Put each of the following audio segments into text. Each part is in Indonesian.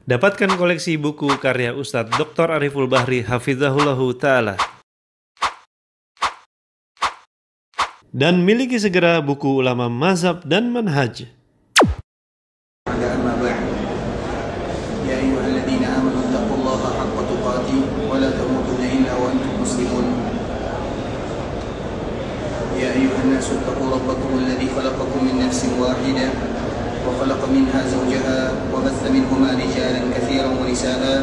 Dapatkan koleksi buku karya Ustadz Dr. Ariful Bahri Hafizahullahu Ta'ala. Dan miliki segera buku ulama mazhab dan manhaj. Ya ayyuhalladzina amanu taqullaha haqqa tuqatih wa la tamutunna illa wa antum muslimun. Ya ayyuhan nasu taqu rabbakum alladzi khalaqakum min nafsin wahidah wa khalaqa minha zawjaha wa batha minhuma rijalan katsiran wa nisaa.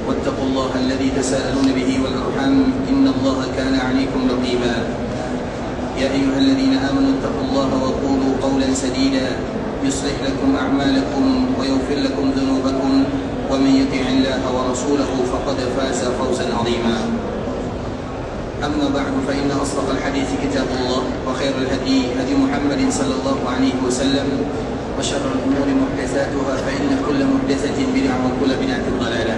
Wattaqullaha alladzi tasaaluna bihi wal arham innallaha kana 'alaykum raqiba. Ya ayyuhalladzina amanu taqullaha wa qulu qawlan sadida يصلح لكم أعمالكم ويغفر لكم ذنوبكم ومن يطع الله ورسوله فقد فاز فوزا عظيما. أما بعد فإن أصدق الحديث كتاب الله وخير الهدي هدي محمد صلى الله عليه وسلم وشر الأمور محدثاتها فإن كل محدثة بدعة وكل بدعة ضلالة.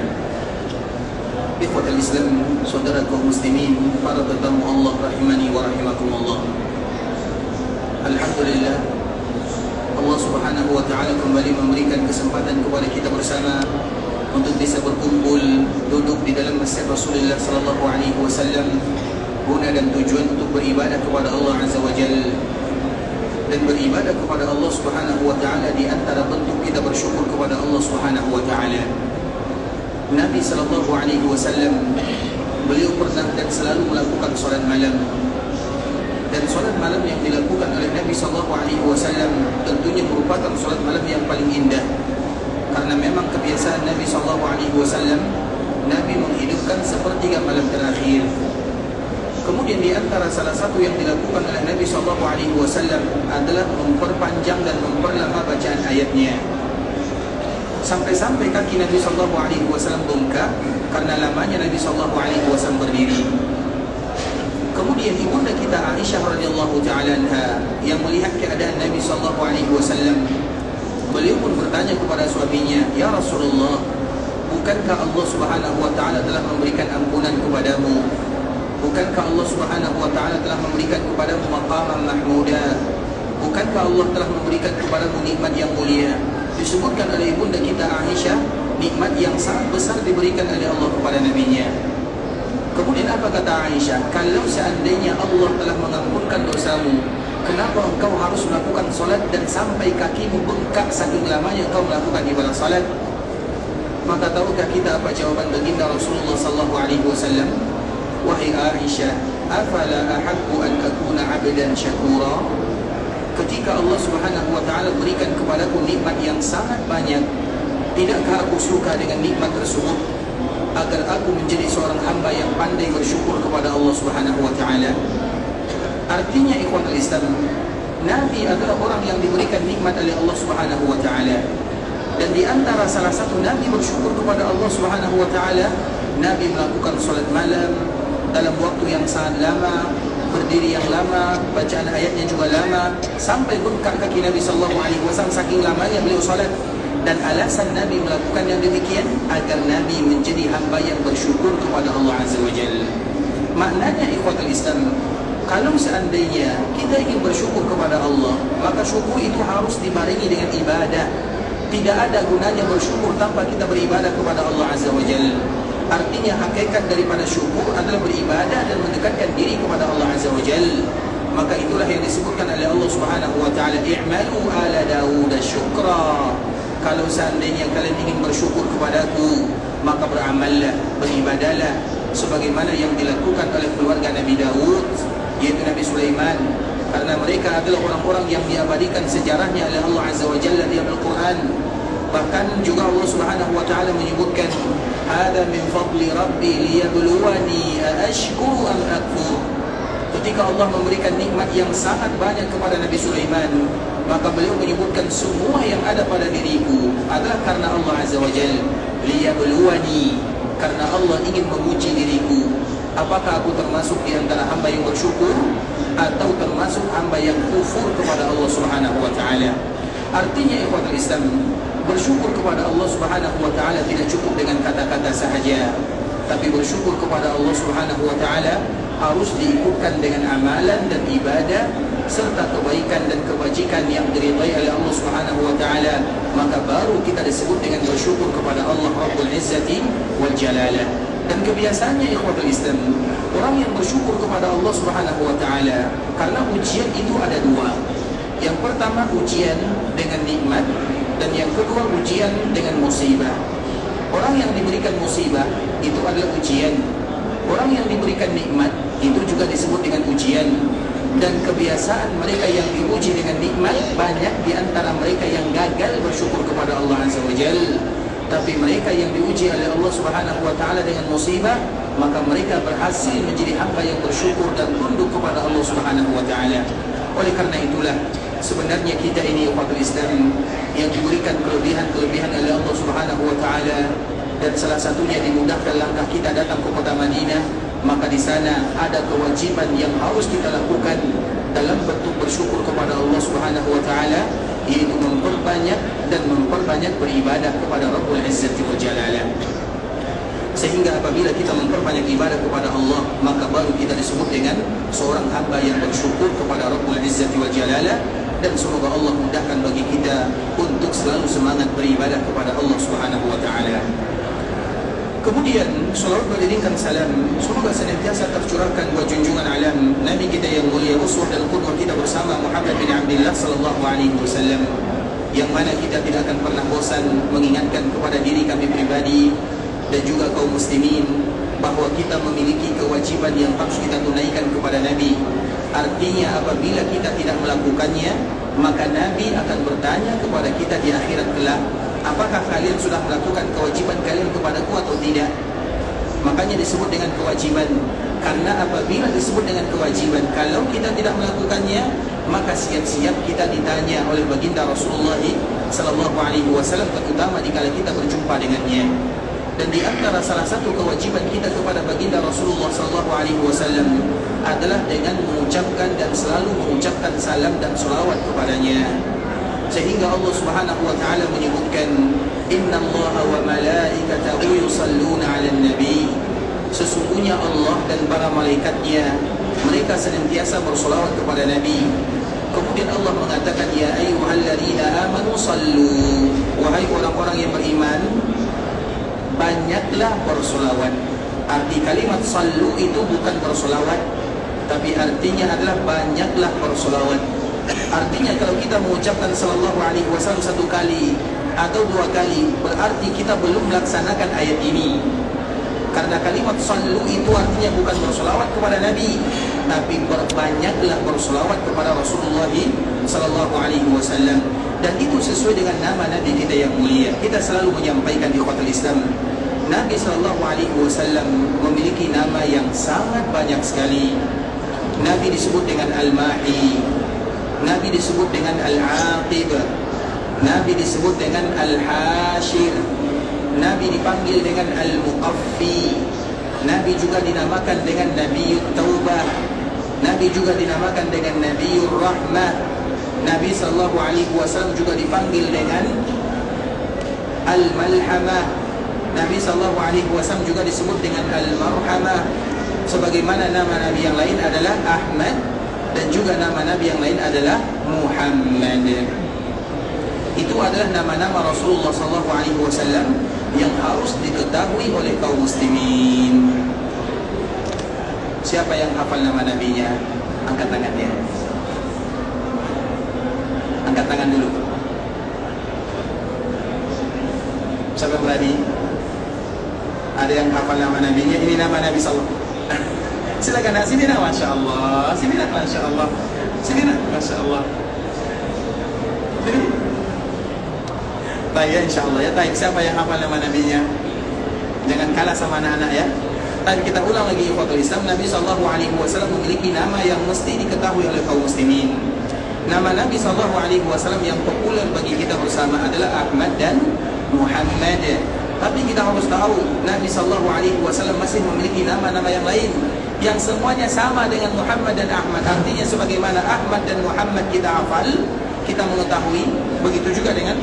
إخوة الإسلام saudaraku muslimin, para tetamu Allah rahimani wa rahimakumullah. Alhamdulillah, Allah Subhanahu wa Ta'ala kembali memberikan kesempatan kepada kita bersama untuk bisa berkumpul duduk di dalam masjid Rasulullah sallallahu alaihi wasallam, guna dan tujuan untuk beribadah kepada Allah Azza wa Jalla. Dan beribadah kepada Allah Subhanahu wa Ta'ala di antara bentuk kita bersyukur kepada Allah Subhanahu wa Ta'ala. Nabi sallallahu alaihi wasallam, beliau pernah dan selalu melakukan salat malam. Dan solat malam yang dilakukan oleh Nabi SAW tentunya merupakan solat malam yang paling indah. Karena memang kebiasaan Nabi SAW, Nabi menghidupkan sepertiga malam terakhir. Kemudian di antara salah satu yang dilakukan oleh Nabi SAW adalah memperpanjang dan memperlama bacaan ayatnya. Sampai-sampai kaki Nabi SAW bengkak karena lamanya Nabi SAW berdiri. Kemudian ibunda kita Aisyah radhiyallahu ta'ala anha yang melihat keadaan Nabi sallallahu alaihi wasallam, beliau pun bertanya kepada suaminya, "Ya Rasulullah, bukankah Allah Subhanahu wa ta'ala telah memberikan ampunan kepadamu? Bukankah Allah Subhanahu wa ta'ala telah memberikan kepadamu maqaman mahmuda? Bukankah Allah telah memberikan kepadamu nikmat yang mulia?" Disebutkan oleh ibunda kita Aisyah, nikmat yang sangat besar diberikan oleh Allah kepada nabinya. Kemudian apa kata Aisyah? Kalau seandainya Allah telah mengampunkan dosamu, kenapa engkau harus melakukan solat dan sampai kakimu bengkak saking lamanya engkau melakukan ibadah solat? Maka tahukah kita apa jawaban baginda Rasulullah sallallahu alaihi wasallam? Wahai Aisyah, afala ahabbu an akuna 'abdan syakura? Ketika Allah Subhanahu wa ta'ala berikan kepadaku nikmat yang sangat banyak, tidakkah aku suka dengan nikmat tersebut agar aku menjadi seorang hamba yang pandai bersyukur kepada Allah Subhanahu wa ta'ala? Artinya ikhwatul Islam, Nabi adalah orang yang diberikan nikmat oleh Allah Subhanahu wa ta'ala. Dan di antara salah satu Nabi bersyukur kepada Allah Subhanahu wa ta'ala, Nabi melakukan salat malam dalam waktu yang sangat lama, berdiri yang lama, bacaan ayatnya juga lama, sampai bengkak kaki Nabi sallallahu alaihi wasallam saking lamanya beliau salat. Dan alasan Nabi melakukan yang demikian agar Nabi menjadi hamba yang bersyukur kepada Allah Azza wa Jalla. Maknanya ikhwatul Islam, kalau seandainya kita ingin bersyukur kepada Allah, maka syukur itu harus dibarengi dengan ibadah. Tidak ada gunanya bersyukur tanpa kita beribadah kepada Allah Azza wa Jalla. Artinya hakikat daripada syukur adalah beribadah dan mendekatkan diri kepada Allah Azza wa Jalla. Maka itulah yang disebutkan oleh Allah Subhanahu wa ta'ala, i'malu ala Dawud syukra. Kalau seandainya kalian ingin bersyukur kepadaku, maka beramallah, beribadahlah sebagaimana yang dilakukan oleh keluarga Nabi Daud, yaitu Nabi Sulaiman. Karena mereka adalah orang-orang yang diabadikan sejarahnya oleh Allah Azza wa Jalla di Al-Quran. Bahkan juga Allah Subhanahu wa ta'ala menyebutkan, "Hada min fadli Rabbi liyabluwani aashkuru am akfur." Ketika Allah memberikan nikmat yang sangat banyak kepada Nabi Sulaiman, maka beliau menyebutkan semua yang ada pada diriku adalah karena Allah Azza wa Jalla. Liyabluwani, karena Allah ingin menguji diriku, apakah aku termasuk di antara hamba yang bersyukur atau termasuk hamba yang kufur kepada Allah Subhanahu wa ta'ala. Artinya ikhwatul Islam, bersyukur kepada Allah Subhanahu wa ta'ala tidak cukup dengan kata-kata sahaja, tapi bersyukur kepada Allah Subhanahu wa ta'ala harus diikutkan dengan amalan dan ibadah serta kebaikan dan kebajikan yang diridhai oleh Allah Subhanahu wa taala, maka baru baru kita disebut dengan bersyukur kepada Allah Rabbul Izzati wal Jalalah. Dan kebiasaannya ikhwatul Islam, orang yang bersyukur kepada Allah Subhanahu wa taala, karena ujian itu ada dua. Yang pertama ujian dengan nikmat, dan yang kedua ujian dengan musibah. Orang yang diberikan musibah itu adalah ujian. Orang yang diberikan nikmat itu juga disebut dengan ujian. Dan kebiasaan mereka yang diuji dengan nikmat, banyak di antara mereka yang gagal bersyukur kepada Allah Azza wa Jalla. Tapi mereka yang diuji oleh Allah Subhanahu wa taala dengan musibah, maka mereka berhasil menjadi hamba yang bersyukur dan tunduk kepada Allah Subhanahu wa taala. Oleh karena itulah sebenarnya kita ini umat Islam yang diberikan kelebihan-kelebihan oleh Allah Subhanahu wa taala, dan salah satunya dimudahkan langkah kita datang ke kota Madinah, maka di sana ada kewajiban yang harus kita lakukan dalam bentuk bersyukur kepada Allah Subhanahu wa taala, yaitu memperbanyak beribadah kepada Rabbul Izzati wal Jalalah. Sehingga apabila kita memperbanyak ibadah kepada Allah, maka baru kita disebut dengan seorang hamba yang bersyukur kepada Rabbul Izzati wal Jalalah. Dan semoga Allah mudahkan bagi kita untuk selalu semangat beribadah kepada Allah Subhanahu wa taala. Kemudian salawat beriringkan salam semoga senantiasa tercurahkan buat junjungan alam Nabi kita yang mulia, uswah dan qudwah kita bersama Muhammad bin Abdullah sallallahu alaihi wasallam, yang mana kita tidak akan pernah bosan mengingatkan kepada diri kami pribadi dan juga kaum muslimin bahawa kita memiliki kewajiban yang harus kita tunaikan kepada Nabi. Artinya apabila kita tidak melakukannya, maka Nabi akan bertanya kepada kita di akhirat kelak, apakah kalian sudah melakukan kewajiban kalian kepadaku atau tidak? Makanya disebut dengan kewajiban. Karena apabila disebut dengan kewajiban, kalau kita tidak melakukannya, maka siap-siap kita ditanya oleh baginda Rasulullah sallallahu alaihi wasallam, terutama dikala kita berjumpa dengannya. Dan di antara salah satu kewajiban kita kepada baginda Rasulullah sallallahu alaihi wasallam adalah dengan mengucapkan dan selalu mengucapkan salam dan salawat kepadanya. Sehingga Allah Subhanahu wa taala menyebutkan, innallaha wa malaikatahu yusalluna 'alan nabi. Sesungguhnya Allah dan para malaikatnya, mereka senantiasa bersolawat kepada Nabi. Kemudian Allah mengatakan, ya ayyuhalladzina amanu sallu, wahai orang-orang yang beriman, banyaklah bersolawat. Arti kalimat sallu itu bukan bersolawat, tapi artinya adalah banyaklah bersolawat. Artinya kalau kita mengucapkan sallallahu alaihi wasallam satu kali atau dua kali, berarti kita belum melaksanakan ayat ini. Karena kalimat sallu itu artinya bukan bersolawat kepada Nabi, tapi berbanyaklah bersolawat kepada Rasulullah sallallahu alaihi wasallam. Dan itu sesuai dengan nama Nabi kita yang mulia. Kita selalu menyampaikan di khotbah Islam, Nabi sallallahu alaihi wasallam memiliki nama yang sangat banyak sekali. Nabi disebut dengan Al-Mahi, Nabi disebut dengan Al-Aqib, Nabi disebut dengan Al-Hashir, Nabi dipanggil dengan Al-Muqaffi, Nabi juga dinamakan dengan Nabiyut Taubah, Nabi juga dinamakan dengan Nabiyur Rahmah, Nabi sallallahu alaihi wasallam juga dipanggil dengan Al-Malhamah, Nabi sallallahu alaihi wasallam juga disebut dengan Al-Marhamah. Sebagaimana nama Nabi yang lain adalah Ahmad, dan juga nama Nabi yang lain adalah Muhammad. Itu adalah nama-nama Rasulullah SAW yang harus diketahui oleh kaum muslimin. Siapa yang hafal nama Nabinya? Angkat tangannya. Angkat tangan dulu. Siapa yang berani? Ada yang hafal nama Nabinya? Ini nama Nabi SAW. Silakan, sini nak, Masya Allah. Sini nak, Masya Allah. Sini nak, Masya Allah. Sini. Baik ya, insya Allah ya. Baik, siapa yang hafal nama Nabinya? Jangan kalah sama anak-anak ya. Tapi kita ulang lagi ikhwatul Islam, Nabi SAW memiliki nama yang mesti diketahui oleh kaum muslimin. Nama Nabi SAW yang populer bagi kita bersama adalah Ahmad dan Muhammad. Tapi kita harus tahu, Nabi SAW masih memiliki nama-nama yang lain yang semuanya sama dengan Muhammad dan Ahmad. Artinya sebagaimana Ahmad dan Muhammad kita hafal, kita mengetahui, begitu juga dengan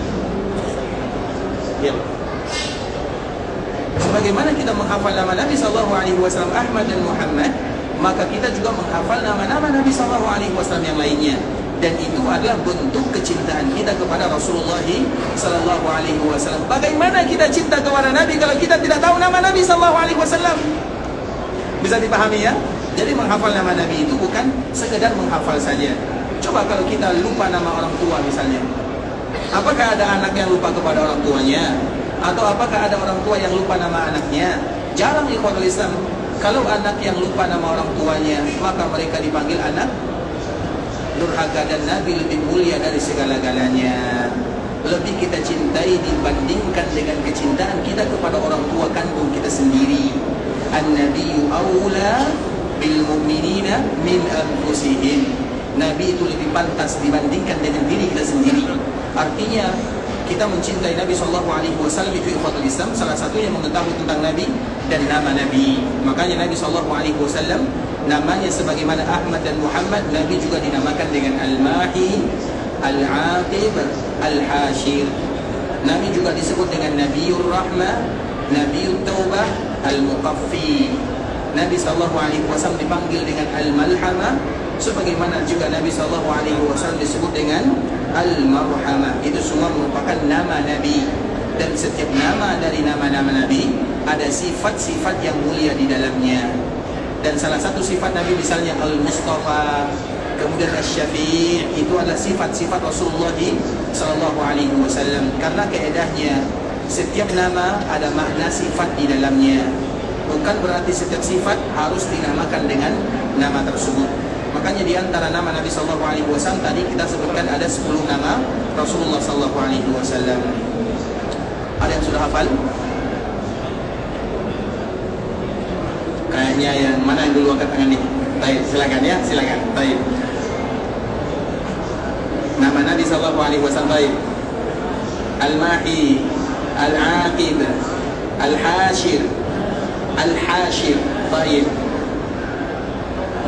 sebagaimana kita menghafal nama Nabi SAW Ahmad dan Muhammad, maka kita juga menghafal nama-nama Nabi SAW yang lainnya. dan itu adalah bentuk kecintaan kita kepada Rasulullah sallallahu alaihi wasallam. Bagaimana kita cinta kepada Nabi kalau kita tidak tahu nama Nabi sallallahu alaihi wasallam? Bisa dipahami ya? Jadi menghafal nama Nabi itu bukan sekedar menghafal saja. Coba kalau kita lupa nama orang tua misalnya, apakah ada anak yang lupa kepada orang tuanya? Atau apakah ada orang tua yang lupa nama anaknya? Jarang ikhwatul Islam. Kalau anak yang lupa nama orang tuanya, maka mereka dipanggil anak durhaka, dan Nabi lebih mulia dari segala-galanya. Lebih kita cintai dibandingkan dengan kecintaan kita kepada orang tua kandung kita sendiri. An-nabiyyu aula bil mu'minina min anfusihim. Nabi itu lebih pantas dibandingkan dengan diri kita sendiri. Artinya kita mencintai Nabi SAW itu ikhwatul Islam, salah satunya mengetahui tentang Nabi dan nama Nabi. Makanya Nabi SAW namanya sebagaimana Ahmad dan Muhammad, Nabi juga dinamakan dengan Al-Mahi, Al-Aqib, Al-Hashir. Nabi juga disebut dengan Nabiur Rahmah, Nabiut Taubah, Al-Muqaffi. Nabi SAW dipanggil dengan Al-Malhamah, sebagaimana juga Nabi SAW disebut dengan Al-Marhamah. Itu semua merupakan nama Nabi. Dan setiap nama dari nama-nama Nabi ada sifat-sifat yang mulia di dalamnya. Dan salah satu sifat Nabi misalnya Al-Mustafa, kemudian Asy-Syafi', itu adalah sifat-sifat Rasulullah SAW. Karena kaedahnya setiap nama ada makna sifat di dalamnya. Bukan berarti setiap sifat harus dinamakan dengan nama tersebut. Makanya di antara nama Nabi SAW tadi kita sebutkan ada 10 nama Rasulullah SAW. Ada yang sudah hafal? Kayaknya yang mana yang dulu angkat tangan nih? Baik, silakan ya, silakan. Baik. Nama Nabi SAW baik. Al-Mahi, Al-Aqib, Al-Hashir, Al-Hashir. Baik.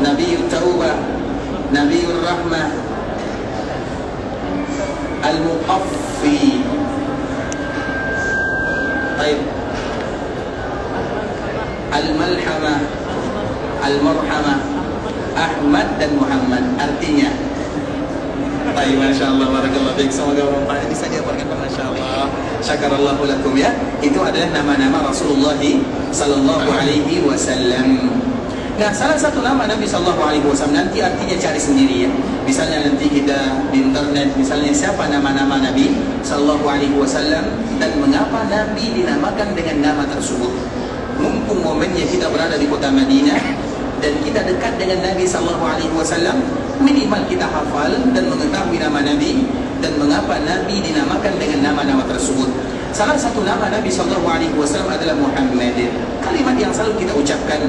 Nabiut Taubah, Nabiur Rahmah, Al-Muqaffi. Baik. Al-Malhamah, Al-Marhamah, Ahmad dan Muhammad. Artinya baik, Masya Allah, barakallahu fiik. Semoga bermanfaat. Bisa diaparkan, Masya Allah. Syakarallahu lakum ya. Itu adalah nama-nama Rasulullah sallallahu alaihi wasallam. Nah, salah satu nama Nabi sallallahu alaihi wasallam nanti artinya cari sendiri ya. Misalnya nanti kita di internet, misalnya siapa nama-nama Nabi sallallahu alaihi wasallam dan mengapa Nabi dinamakan dengan nama tersebut. Mumpung momennya kita berada di kota Madinah dan kita dekat dengan Nabi sallallahu alaihi wasallam, minimal kita hafal dan mengetahui nama Nabi dan mengapa Nabi dinamakan dengan nama-nama tersebut. Salah satu nama Nabi sallallahu alaihi wasallam adalah Muhammad. Kalimat yang selalu kita ucapkan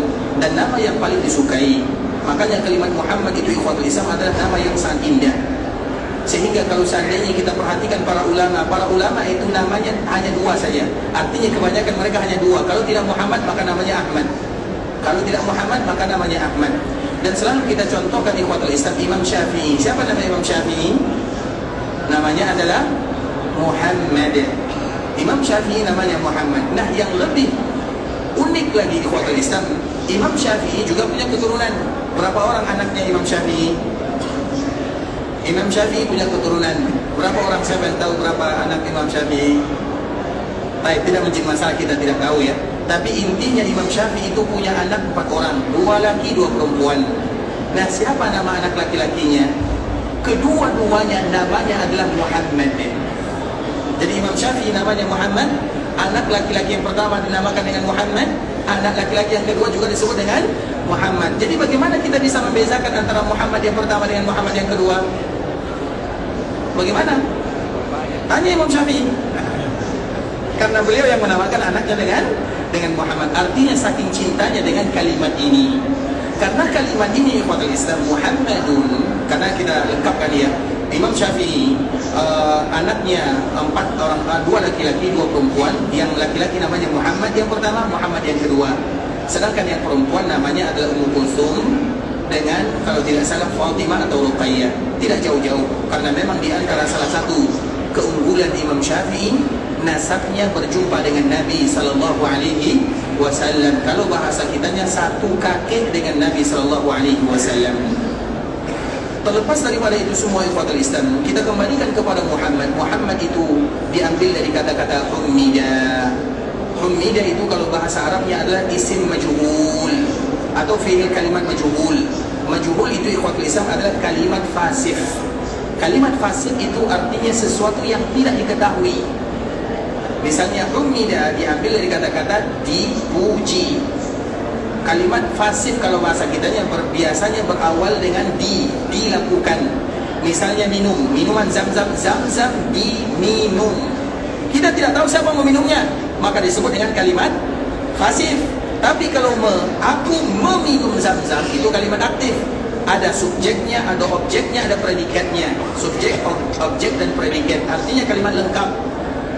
dan nama yang paling disukai. Makanya kalimat Muhammad itu ikhwatul Islam adalah nama yang sangat indah. Sehingga kalau seandainya kita perhatikan para ulama itu namanya hanya 2 saja. Artinya kebanyakan mereka hanya 2. Kalau tidak Muhammad maka namanya Ahmad. Kalau tidak Muhammad maka namanya Ahmad. Dan selalu kita contohkan ikhwatul Islam Imam Syafi'i. Siapa nama Imam Syafi'i? Namanya adalah Muhammad. Imam Syafi'i namanya Muhammad. Nah, yang lebih unik lagi ikhwatul Islam, Imam Syafi'i juga punya keturunan. Berapa orang anaknya Imam Syafi'i? Imam Syafi'i punya keturunan. Berapa orang, siapa yang tahu berapa anak Imam Syafi'i? Baik, tidak menjadi masalah, kita tidak tahu ya. Tapi intinya Imam Syafi'i itu punya anak 4 orang, 2 laki 2 perempuan. Nah, siapa nama anak laki-lakinya? Kedua-duanya namanya adalah Muhammad. Jadi Imam Syafi'i namanya Muhammad, anak laki-laki yang pertama dinamakan dengan Muhammad, anak laki-laki yang kedua juga disebut dengan Muhammad. Jadi bagaimana kita bisa membezakan antara Muhammad yang pertama dengan Muhammad yang kedua? Bagaimana? Tanya Imam Syafi'i. Karena beliau yang menamakan anaknya dengan Muhammad. Artinya saking cintanya dengan kalimat ini. Karena kalimat ini ikhwatul Islam Muhammadun, karena kita lengkapkan ya. Imam Syafi'i anaknya 4 orang, 2 laki-laki 2 perempuan. Yang laki-laki namanya Muhammad yang pertama, Muhammad yang kedua. Sedangkan yang perempuan namanya adalah Ummu Kulthum dengan kalau tidak salah Fatimah atau Ruqayyah. Tidak jauh-jauh, karena memang di antara salah satu keunggulan Imam Syafi'i, nasabnya berjumpa dengan Nabi sallallahu alaihi wasallam. Kalau bahasa kitanya satu kakek dengan Nabi sallallahu alaihi wasallam. Terlepas daripada itu semua ikhwatul Islam, kita kembalikan kepada Muhammad. Muhammad itu diambil dari kata-kata hummida. Hummida itu kalau bahasa Arabnya adalah isim majhul atau fi'il kalimat majhul. Majhul itu ikhwatul Islam adalah kalimat fasih. Kalimat fasih itu artinya sesuatu yang tidak diketahui. Misalnya hummida diambil dari kata-kata dipuji. Kalimat fasih kalau bahasa kita yang biasanya berawal dengan dilakukan. Misalnya minum, minuman zam-zam, zam-zam diminum. Kita tidak tahu siapa meminumnya, maka disebut dengan kalimat fasih. Tapi kalau aku meminum zam-zam, itu kalimat aktif. Ada subjeknya, ada objeknya, ada predikatnya. Subjek, objek dan predikat. Artinya kalimat lengkap.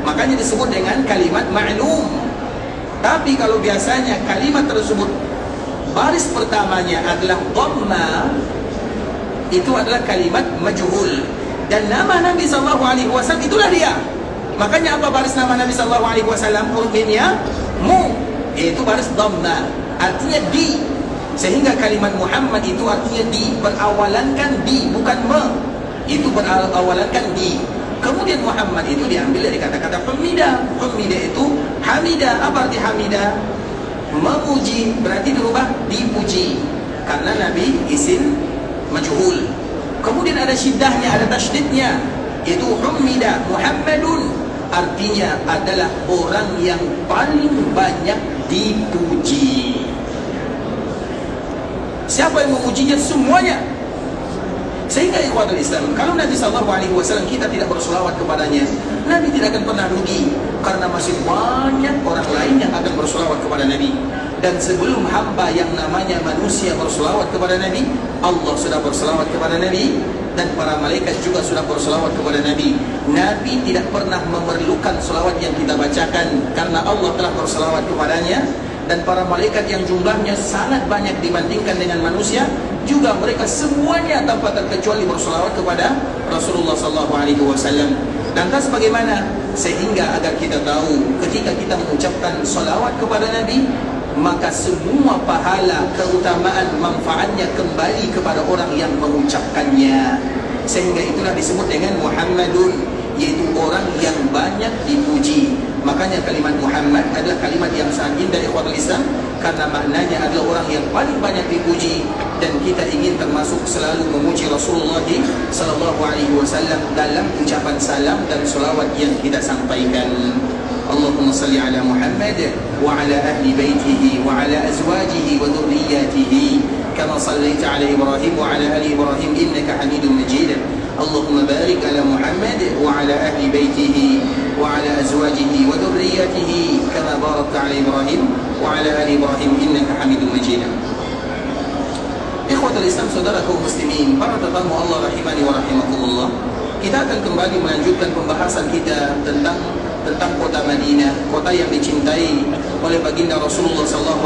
Makanya disebut dengan kalimat ma'lum. Tapi kalau biasanya kalimat tersebut baris pertamanya adalah dhamma, itu adalah kalimat majhul. Dan nama Nabi SAW itulah dia. Makanya apa baris nama Nabi SAW? Huruf mimnya mu, itu baris dhamma, artinya di. Sehingga kalimat Muhammad itu artinya di, berawalankan di, bukan me. Itu berawalankan di. Kemudian Muhammad itu diambil dari kata-kata hamida. Hamida itu hamida. Apa arti hamida? Memuji, berarti dirubah dipuji. Karena Nabi isim majhul. Kemudian ada syiddahnya, ada tasydidnya, yaitu humida Muhammadun, artinya adalah orang yang paling banyak dipuji. Siapa yang memujinya? Semuanya. Sehingga ikhwatul Islam, kalau Nabi SAW kita tidak bersolawat kepadanya, Nabi tidak akan pernah rugi, karena masih banyak orang lain yang akan bersolawat kepada Nabi. Dan sebelum hamba yang namanya manusia bersolawat kepada Nabi, Allah sudah bersolawat kepada Nabi, dan para malaikat juga sudah bersolawat kepada Nabi. Nabi tidak pernah memerlukan solawat yang kita bacakan, karena Allah telah bersolawat kepadanya. Dan para malaikat yang jumlahnya sangat banyak dibandingkan dengan manusia, juga mereka semuanya tanpa terkecuali bersolawat kepada Rasulullah SAW. Lantas bagaimana? Sehingga agar kita tahu, ketika kita mengucapkan solawat kepada Nabi, maka semua pahala, keutamaan, manfaatnya kembali kepada orang yang mengucapkannya. Sehingga itulah disebut dengan Muhammadun, yaitu orang yang banyak dipuji. Makanya kalimat Muhammad adalah kalimat yang sangat indah ikhwatul Islam, karena maknanya adalah orang yang paling banyak dipuji. Dan kita ingin termasuk selalu memuji Rasulullah SAW dalam ucapan salam dan salawat yang kita sampaikan. Allahumma salli ala Muhammad wa ala ahli baitihi wa ala azwajihi wa dhurriyyatihi kama sallaita ala Ibrahim wa ala ali Ibrahim innaka Hamidum Majid. Allahumma barik ala Muhammad wa ala ahli baitihi wa ala azwajihi wa dhurriyyatihi kama barakta ala Ibrahim wa ala ali Ibrahim innaka Hamidum Majid. Ikhwatul Islam, saudara kaum muslimin, para tetamu Allah rahimani wa rahimakumullah, kita akan kembali melanjutkan pembahasan kita tentang kota Madinah, kota yang dicintai oleh baginda Rasulullah SAW,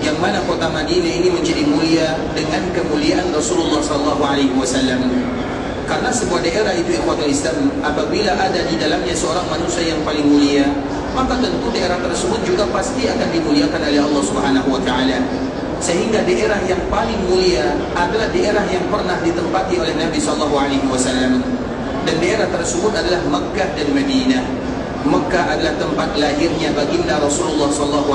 yang mana kota Madinah ini menjadi mulia dengan kemuliaan Rasulullah SAW. Karena sebuah daerah itu ikhwatul Islam, apabila ada di dalamnya seorang manusia yang paling mulia, maka tentu daerah tersebut juga pasti akan dimuliakan oleh Allah Subhanahu wa Ta'ala. Sehingga daerah yang paling mulia adalah daerah yang pernah ditempati oleh Nabi SAW. Dan daerah tersebut adalah Makkah dan Madinah. Makkah adalah tempat lahirnya baginda Rasulullah SAW,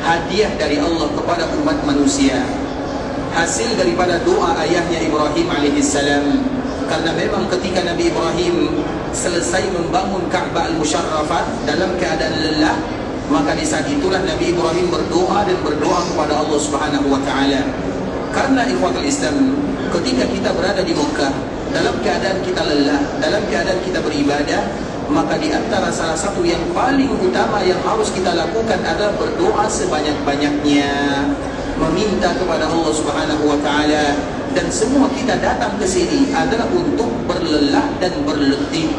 hadiah dari Allah kepada umat manusia, hasil daripada doa ayahnya Ibrahim alaihissalam. Karena memang ketika Nabi Ibrahim selesai membangun Ka'bah al-Musharrafah dalam keadaan lelah, maka di saat itulah Nabi Ibrahim berdoa kepada Allah Subhanahu wa Ta'ala. Karena ikhwatul Islam, ketika kita berada di Makkah dalam keadaan kita lelah, dalam keadaan kita beribadah, maka di antara salah satu yang paling utama yang harus kita lakukan adalah berdoa sebanyak-banyaknya, meminta kepada Allah Subhanahu wa Ta'ala. Dan semua kita datang ke sini adalah untuk berlelah dan berletih.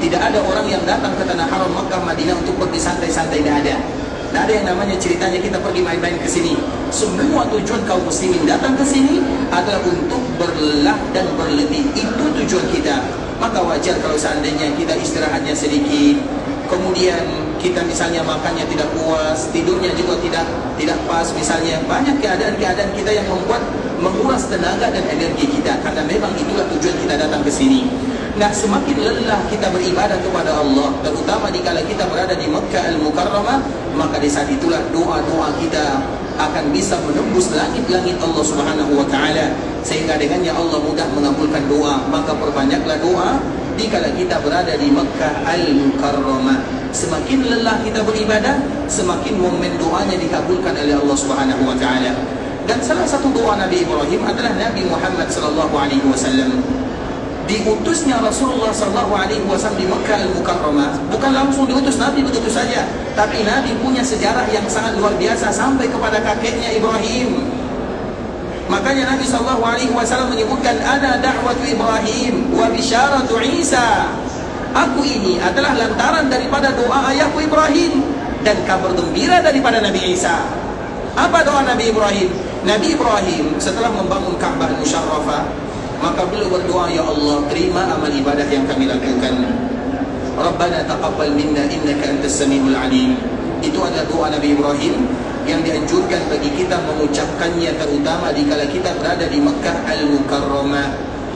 Tidak ada orang yang datang ke tanah haram Makkah Madinah untuk pergi santai-santai, tidak ada. Tidak ada yang namanya ceritanya kita pergi main-main ke sini. Semua tujuan kaum muslimin datang ke sini adalah untuk berlelah dan berletih. Itu tujuan kita. Maka wajar kalau seandainya kita istirahatnya sedikit, kemudian kita misalnya makannya tidak puas, tidurnya juga tidak pas misalnya. Banyak keadaan-keadaan kita yang membuat menguras tenaga dan energi kita, karena memang itulah tujuan kita datang ke sini. Nah, semakin lelah kita beribadah kepada Allah, terutama dikala kita berada di Makkah Al-Mukarramah, maka di saat itulah doa-doa kita akan bisa menembus langit-langit Allah Subhanahu wa taala, sehingga dengannya Allah mudah mengabulkan doa. Maka perbanyaklah doa dikala kita berada di Makkah Al-Mukarramah. Semakin lelah kita beribadah, semakin momen doanya dikabulkan oleh Allah Subhanahu wa taala. Dan salah satu doa Nabi Ibrahim adalah Nabi Muhammad sallallahu alaihi wasallam. Diutusnya Rasulullah sallallahu alaihi wasallam di Makkah Al-Mukarramah bukan langsung diutus Nabi begitu saja, tapi Nabi punya sejarah yang sangat luar biasa sampai kepada kakeknya Ibrahim. Makanya Nabi sallallahu alaihi wasallam menyebutkan ana da'watu Ibrahim wa bisyaratu Isa. Aku ini adalah lantaran daripada doa ayahku Ibrahim dan kabar gembira daripada Nabi Isa. Apa doa Nabi Ibrahim? Nabi Ibrahim setelah membangun Ka'bah Musyarrafah, maka beliau berdoa, ya Allah, terima amal ibadah yang kami lakukan. Rabbana taqabbal minna innaka antas samiul alim. Itu adalah doa Nabi Ibrahim yang dianjurkan bagi kita mengucapkannya, terutama dikala kita berada di Makkah Al-Mukarramah.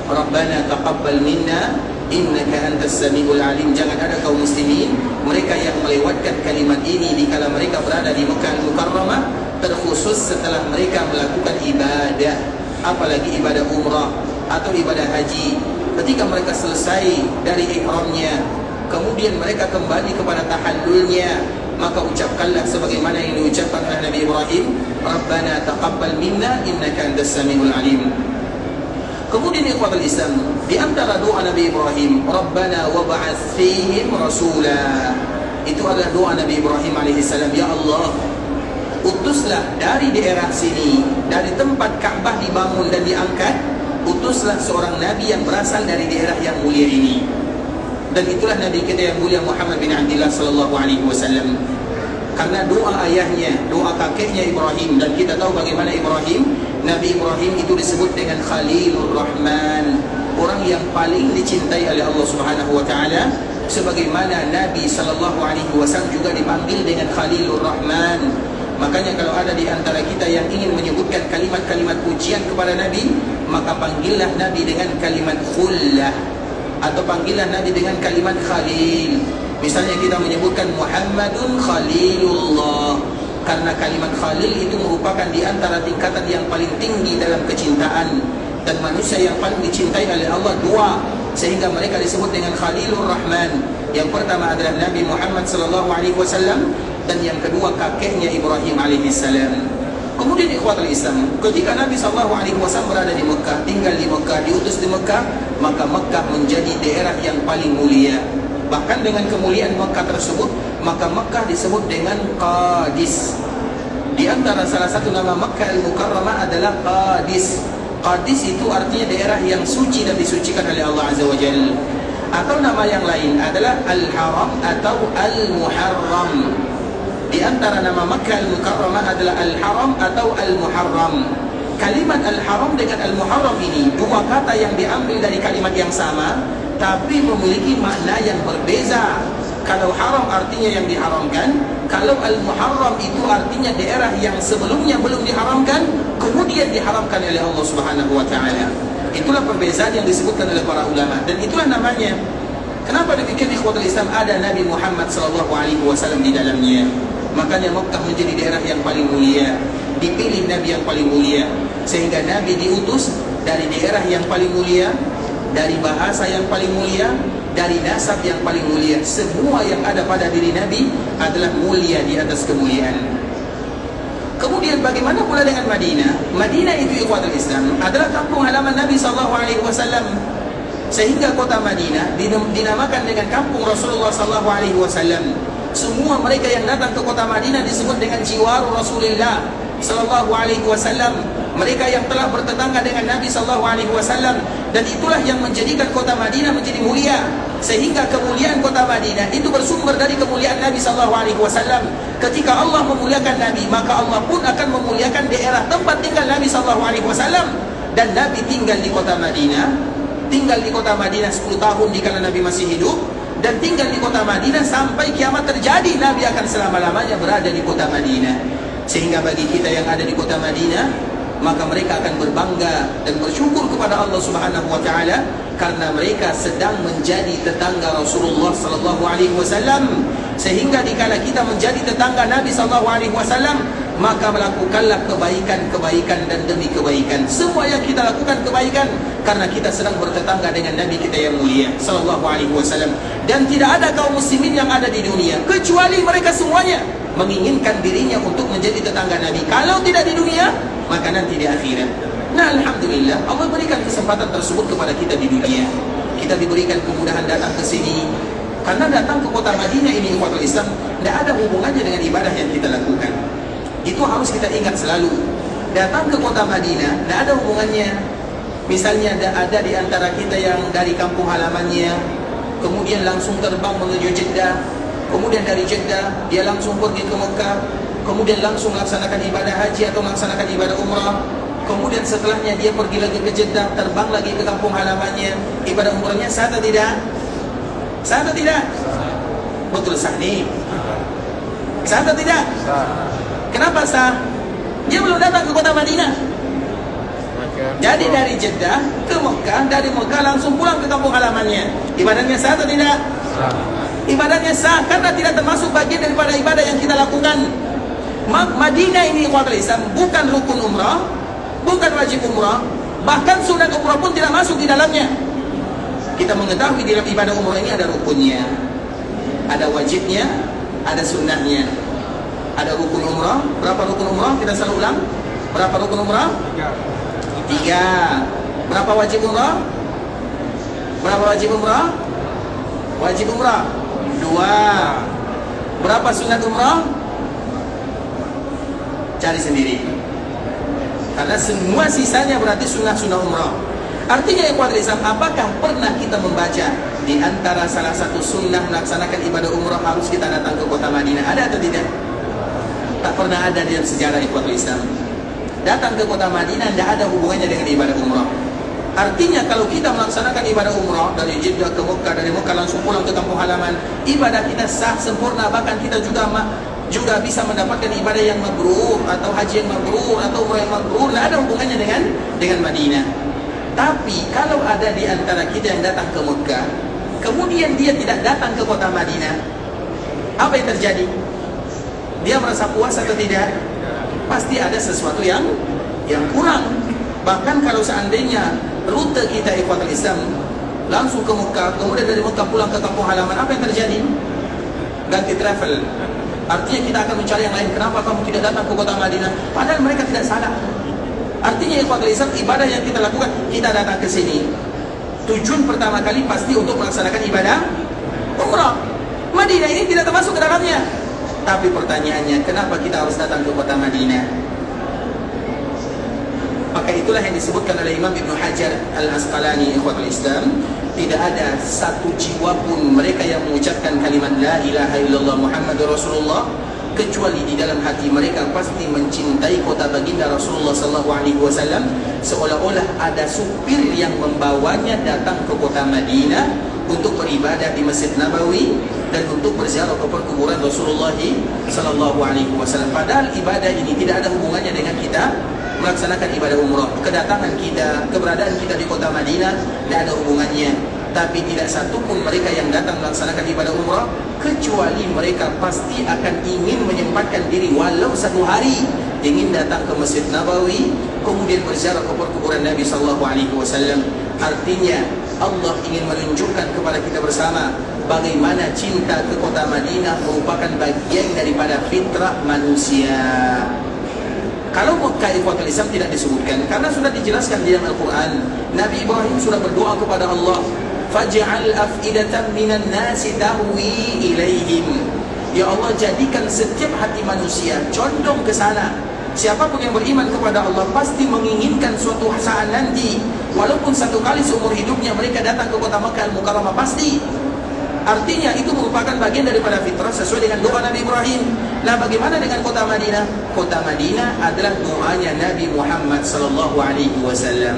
Rabbana taqabbal minna innaka antas samiul alim. Jangan ada kaum muslimin mereka yang melewatkan kalimat ini dikala mereka berada di Makkah Al-Mukarramah, terkhusus setelah mereka melakukan ibadah, apalagi ibadah umrah atau ibadah haji. Ketika mereka selesai dari ihramnya, kemudian mereka kembali kepada tahallulnya, maka ucapkanlah sebagaimana yang diucapkan oleh Nabi Ibrahim, Rabbana taqabbal minna innaka antas samiul alim. Kemudian ikhwatul Islam, di antara doa Nabi Ibrahim, Rabbana wab'ats fihim rasula. Itu adalah doa Nabi Ibrahim alaihissalam, ya Allah, utuslah dari daerah sini, dari tempat Ka'bah dibangun dan diangkat, utuslah seorang Nabi yang berasal dari daerah yang mulia ini. Dan itulah Nabi kita yang mulia Muhammad bin Abdullah sallallahu alaihi wasallam. Karena doa ayahnya, doa kakeknya Ibrahim, dan kita tahu bagaimana Nabi Ibrahim itu disebut dengan Khalilur Rahman, orang yang paling dicintai oleh Allah Subhanahu wa taala, sebagaimana Nabi sallallahu alaihi wasallam juga dipanggil dengan Khalilur Rahman. Makanya kalau ada di antara kita yang ingin menyebutkan kalimat-kalimat pujian kepada Nabi, maka panggillah Nabi dengan kalimat khullah, atau panggillah Nabi dengan kalimat Khalil. Misalnya kita menyebutkan Muhammadun Khalilullah, karena kalimat Khalil itu merupakan di antara tingkatan yang paling tinggi dalam kecintaan, dan manusia yang paling dicintai oleh Allah dua, sehingga mereka disebut dengan Khalilur Rahman. Yang pertama adalah Nabi Muhammad sallallahu alaihi wasallam, dan yang kedua kakeknya Ibrahim alaihissalam. Kemudian ikhwatul Islam, ketika Nabi sallallahu alaihi wasallam berada di Mekah, tinggal di Mekah, diutus di Mekah, maka Mekah menjadi daerah yang paling mulia. Bahkan dengan kemuliaan Mekah tersebut, maka Mekah disebut dengan Qadis. Di antara salah satu nama Makkah Al-Mukarramah adalah Qadis. Qadis itu artinya daerah yang suci dan disucikan oleh Allah Azza wa Jalla. Atau nama yang lain adalah Al-Haram atau Al-Muharram. Di antara nama Makkah Al-Mukarramah adalah Al-Haram atau Al-Muharram. Kalimat Al-Haram dengan Al-Muharram ini dua kata yang diambil dari kalimat yang sama, tapi memiliki makna yang berbeza. Kalau haram artinya yang diharamkan, kalau Al-Muharram itu artinya daerah yang sebelumnya belum diharamkan, kemudian diharamkan oleh Allah Subhanahu wa taala. Itulah perbezaan yang disebutkan oleh para ulama, dan itulah namanya. Kenapa demikian ikhwatul Islam? Ada Nabi Muhammad sallallahu alaihi wasallam di dalamnya. Makanya Makkah menjadi daerah yang paling mulia, dipilih Nabi yang paling mulia, sehingga Nabi diutus dari daerah yang paling mulia, dari bahasa yang paling mulia, dari nasab yang paling mulia. Semua yang ada pada diri Nabi adalah mulia di atas kemuliaan. Kemudian bagaimana pula dengan Madinah? Madinah itu ikhwatul Islam adalah kampung halaman Nabi sallallahu alaihi wasallam. Sehingga kota Madinah dinamakan dengan kampung Rasulullah sallallahu alaihi wasallam. Semua mereka yang datang ke kota Madinah disebut dengan jiwaru Rasulullah sallallahu alaihi wasallam. Mereka yang telah bertetangga dengan Nabi sallallahu alaihi wasallam, dan itulah yang menjadikan kota Madinah menjadi mulia. Sehingga kemuliaan kota Madinah itu bersumber dari kemuliaan Nabi sallallahu alaihi wasallam. Ketika Allah memuliakan Nabi, maka Allah pun akan memuliakan daerah tempat tinggal Nabi sallallahu alaihi wasallam. Dan Nabi tinggal di kota Madinah 10 tahun dikala Nabi masih hidup. dan tinggal di kota Madinah sampai kiamat terjadi. Nabi akan selama-lamanya berada di kota Madinah. Sehingga bagi kita yang ada di kota Madinah, maka mereka akan berbangga dan bersyukur kepada Allah Subhanahu wa taala karena mereka sedang menjadi tetangga Rasulullah sallallahu alaihi wasallam. Sehingga dikala kita menjadi tetangga Nabi sallallahu alaihi wasallam, maka melakukanlah kebaikan-kebaikan dan demi kebaikan. Semua yang kita lakukan kebaikan karena kita sedang bertetangga dengan Nabi kita yang mulia sallallahu alaihi wasallam. Dan tidak ada kaum muslimin yang ada di dunia kecuali mereka semuanya menginginkan dirinya untuk menjadi tetangga Nabi. Kalau tidak di dunia, maka nanti di akhirat. Nah, alhamdulillah Allah berikan kesempatan tersebut kepada kita di dunia. Kita diberikan kemudahan datang ke sini. Karena datang ke kota Madinah ini, umat Islam, tidak ada hubungannya dengan ibadah yang kita lakukan. Itu harus kita ingat selalu. Datang ke kota Madinah tidak ada hubungannya. Misalnya ada di antara kita yang dari kampung halamannya, kemudian langsung terbang menuju Jeddah, kemudian dari Jeddah dia langsung pergi ke Mekah, kemudian langsung melaksanakan ibadah haji atau melaksanakan ibadah umrah, kemudian setelahnya dia pergi lagi ke Jeddah, terbang lagi ke kampung halamannya. Ibadah umrahnya sah atau tidak? Sah atau tidak? Betul sah nih. Sah atau tidak? Sah. Kenapa sah? Dia belum datang ke kota Madinah. Jadi dari Jeddah ke Mekah, dari Mekah langsung pulang ke kampung halamannya. Ibadahnya sah atau tidak? Sah. Ibadahnya sah karena tidak termasuk bagian daripada ibadah yang kita lakukan. Madinah ini umat Islam bukan rukun umrah, bukan wajib umrah, bahkan sunat umrah pun tidak masuk di dalamnya. Kita mengetahui di dalam ibadah umrah ini ada rukunnya, ada wajibnya, ada sunnahnya. Ada rukun umrah. Berapa rukun umrah? Kita selalu ulang. Berapa rukun umrah? 3. Berapa wajib umrah? Berapa wajib umrah? Wajib umrah 2. Berapa sunat umrah? Cari sendiri. Karena semua sisanya berarti sunnah-sunnah umrah. Artinya ikhwan Islam, apakah pernah kita membaca di antara salah satu sunnah melaksanakan ibadah umrah harus kita datang ke kota Madinah? Ada atau tidak? Tak pernah ada dalam sejarah ikhwan Islam. Datang ke kota Madinah tidak ada hubungannya dengan ibadah umrah. Artinya kalau kita melaksanakan ibadah umrah dari Jeddah ke Mekah, dari Mekah langsung pulang ke kampung halaman, ibadah kita sah sempurna, bahkan kita juga bisa mendapatkan ibadah yang mabrur atau haji yang mabrur atau umrah yang mabrur. Tidak ada hubungannya dengan Madinah. Tapi kalau ada di antara kita yang datang ke Mekah, kemudian dia tidak datang ke kota Madinah, apa yang terjadi? Dia merasa puas atau tidak? Pasti ada sesuatu yang kurang. Bahkan kalau seandainya rute kita ikhwatul Islam langsung ke Mekah, kemudian dari Mekah pulang ke kampung halaman, apa yang terjadi? Ganti travel. Artinya kita akan mencari yang lain. Kenapa kamu tidak datang ke kota Madinah? Padahal mereka tidak salah. Artinya ikhwatul Islam, ibadah yang kita lakukan, kita datang ke sini, tujuan pertama kali pasti untuk melaksanakan ibadah umrah. Madinah ini tidak termasuk ke dalamnya. Tapi pertanyaannya, kenapa kita harus datang ke kota Madinah? Maka itulah yang disebutkan oleh Imam Ibn Hajar Al-Asqalani, ikhwatul Islam, tidak ada satu jiwa pun mereka yang mengucapkan kalimat La ilaha illallah Muhammadur Rasulullah kecuali di dalam hati mereka pasti mencintai kota baginda Rasulullah SAW, seolah-olah ada supir yang membawanya datang ke kota Madinah untuk beribadah di Masjid Nabawi dan untuk berziarah ke perkuburan Rasulullah SAW. Padahal ibadah ini tidak ada hubungannya dengan kita melaksanakan ibadah umrah. Kedatangan kita, keberadaan kita di kota Madinah tidak ada hubungannya. Tapi tidak satu pun mereka yang datang melaksanakan ibadah umrah kecuali mereka pasti akan ingin menyempatkan diri walau satu hari, ingin datang ke Masjid Nabawi, kemudian berziarah ke perkuburan Nabi SAW. Artinya Allah ingin menunjukkan kepada kita bersama bagaimana cinta ke kota Madinah merupakan bagian daripada fitrah manusia. Kalau Mekah ikhwatul Islam tidak disebutkan karena sudah dijelaskan di dalam Al-Quran. Nabi Ibrahim sudah berdoa kepada Allah, faj'al af'idatan minan nasi tahwi ilaihim. Ya Allah, jadikan setiap hati manusia condong ke sana. Siapapun yang beriman kepada Allah pasti menginginkan suatu saat nanti, walaupun satu kali seumur hidupnya mereka datang ke kota Makkah Al-Mukarramah, pasti. Artinya itu merupakan bagian daripada fitrah sesuai dengan doa Nabi Ibrahim. Nah, bagaimana dengan kota Madinah? Kota Madinah adalah doanya Nabi Muhammad SAW.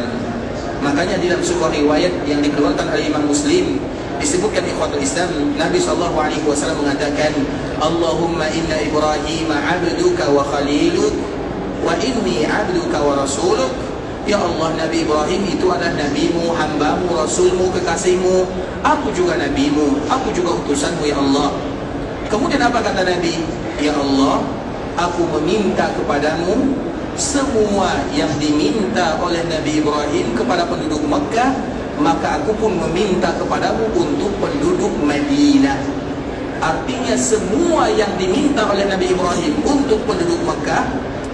Makanya dalam sebuah riwayat yang dikeluarkan oleh Imam Muslim disebutkan ikhwatul Islam, Nabi SAW mengatakan, Allahumma inna Ibrahim abduka wa khaliluk wa inni abduka wa rasuluk. Ya Allah, Nabi Ibrahim itu adalah nabimu, hambamu, rasulmu, kekasihmu. Aku juga nabimu, aku juga utusanmu ya Allah. Kemudian apa kata Nabi? Ya Allah, aku meminta kepadamu semua yang diminta oleh Nabi Ibrahim kepada penduduk Makkah, maka aku pun meminta kepadamu untuk penduduk Madinah. Artinya semua yang diminta oleh Nabi Ibrahim untuk penduduk Makkah,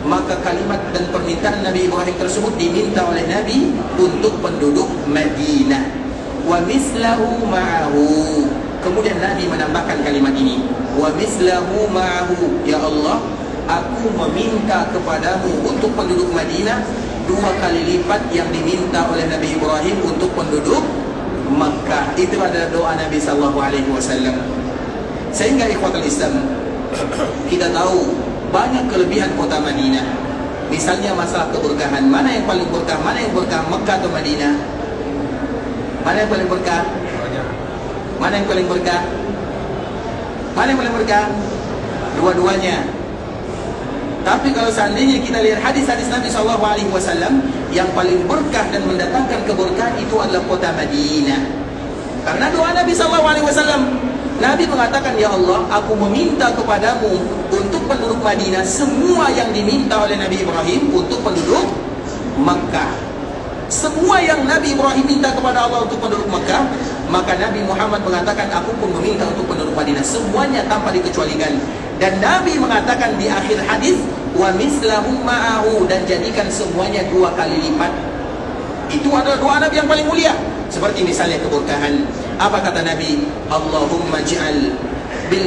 maka kalimat dan permintaan Nabi Ibrahim tersebut diminta oleh Nabi untuk penduduk Madinah. Wa mislahu ma'ahu. Kemudian Nabi menambahkan kalimat ini, wa mislahu ma'ahu. Ya Allah, aku meminta kepadamu untuk penduduk Madinah 2 kali lipat yang diminta oleh Nabi Ibrahim untuk penduduk Makkah. Itu adalah doa Nabi SAW. Sehingga ikhwatul Islam, kita tahu banyak kelebihan kota Madinah. Misalnya masalah keberkahan, mana yang paling berkah? Mana yang berkah, Makkah atau Madinah? Mana yang paling berkah? Mana yang paling berkah? Mana yang paling berkah? Dua-duanya. Tapi kalau seandainya kita lihat hadis-hadis Nabi SAW, yang paling berkah dan mendatangkan keberkahan itu adalah kota Madinah. Karena doa Nabi SAW, Nabi mengatakan, ya Allah, aku meminta kepadamu untuk penduduk Madinah semua yang diminta oleh Nabi Ibrahim untuk penduduk Makkah. Semua yang Nabi Ibrahim minta kepada Allah untuk penduduk Makkah, maka Nabi Muhammad mengatakan, aku pun meminta untuk penduduk Madinah. Semuanya tanpa dikecualikan. Dan Nabi mengatakan di akhir hadis, wa mislahum ma'ahu, dan jadikan semuanya 2 kali lipat. Itu adalah doa Nabi yang paling mulia. Seperti misalnya keberkahan. Apa kata Nabi? Allahumma ij'al bil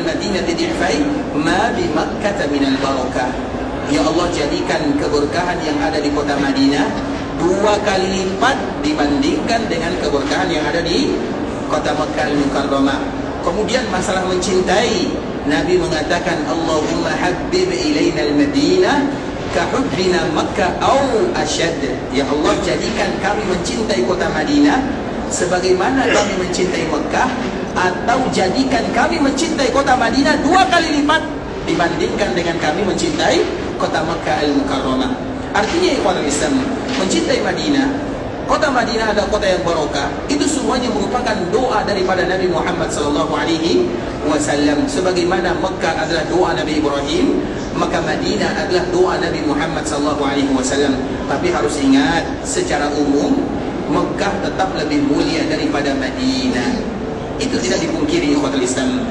madinati di'fai ma bi Makkah minal barakah. Ya Allah, jadikan keberkahan yang ada di kota Madinah 2 kali lipat dibandingkan dengan keberkahan yang ada di kota Makkah al-Mukarramah. Kemudian masalah mencintai, Nabi mengatakan, Allahumma habbib ilaina al-Madinah kahubbina Makkah au asyad. Ya Allah, jadikan kami mencintai kota Madinah sebagaimana kami mencintai Makkah, atau jadikan kami mencintai kota Madinah 2 kali lipat dibandingkan dengan kami mencintai kota Makkah al-Mukarramah. Artinya ikhwatul Islam, mencintai Madinah, kota Madinah adalah kota yang barokah. Itu semuanya merupakan doa daripada Nabi Muhammad SAW. Sebagaimana Makkah adalah doa Nabi Ibrahim, maka Madinah adalah doa Nabi Muhammad SAW. Tapi harus ingat, secara umum Makkah tetap lebih mulia daripada Madinah. Itu tidak dipungkiri ikhwatul Islam.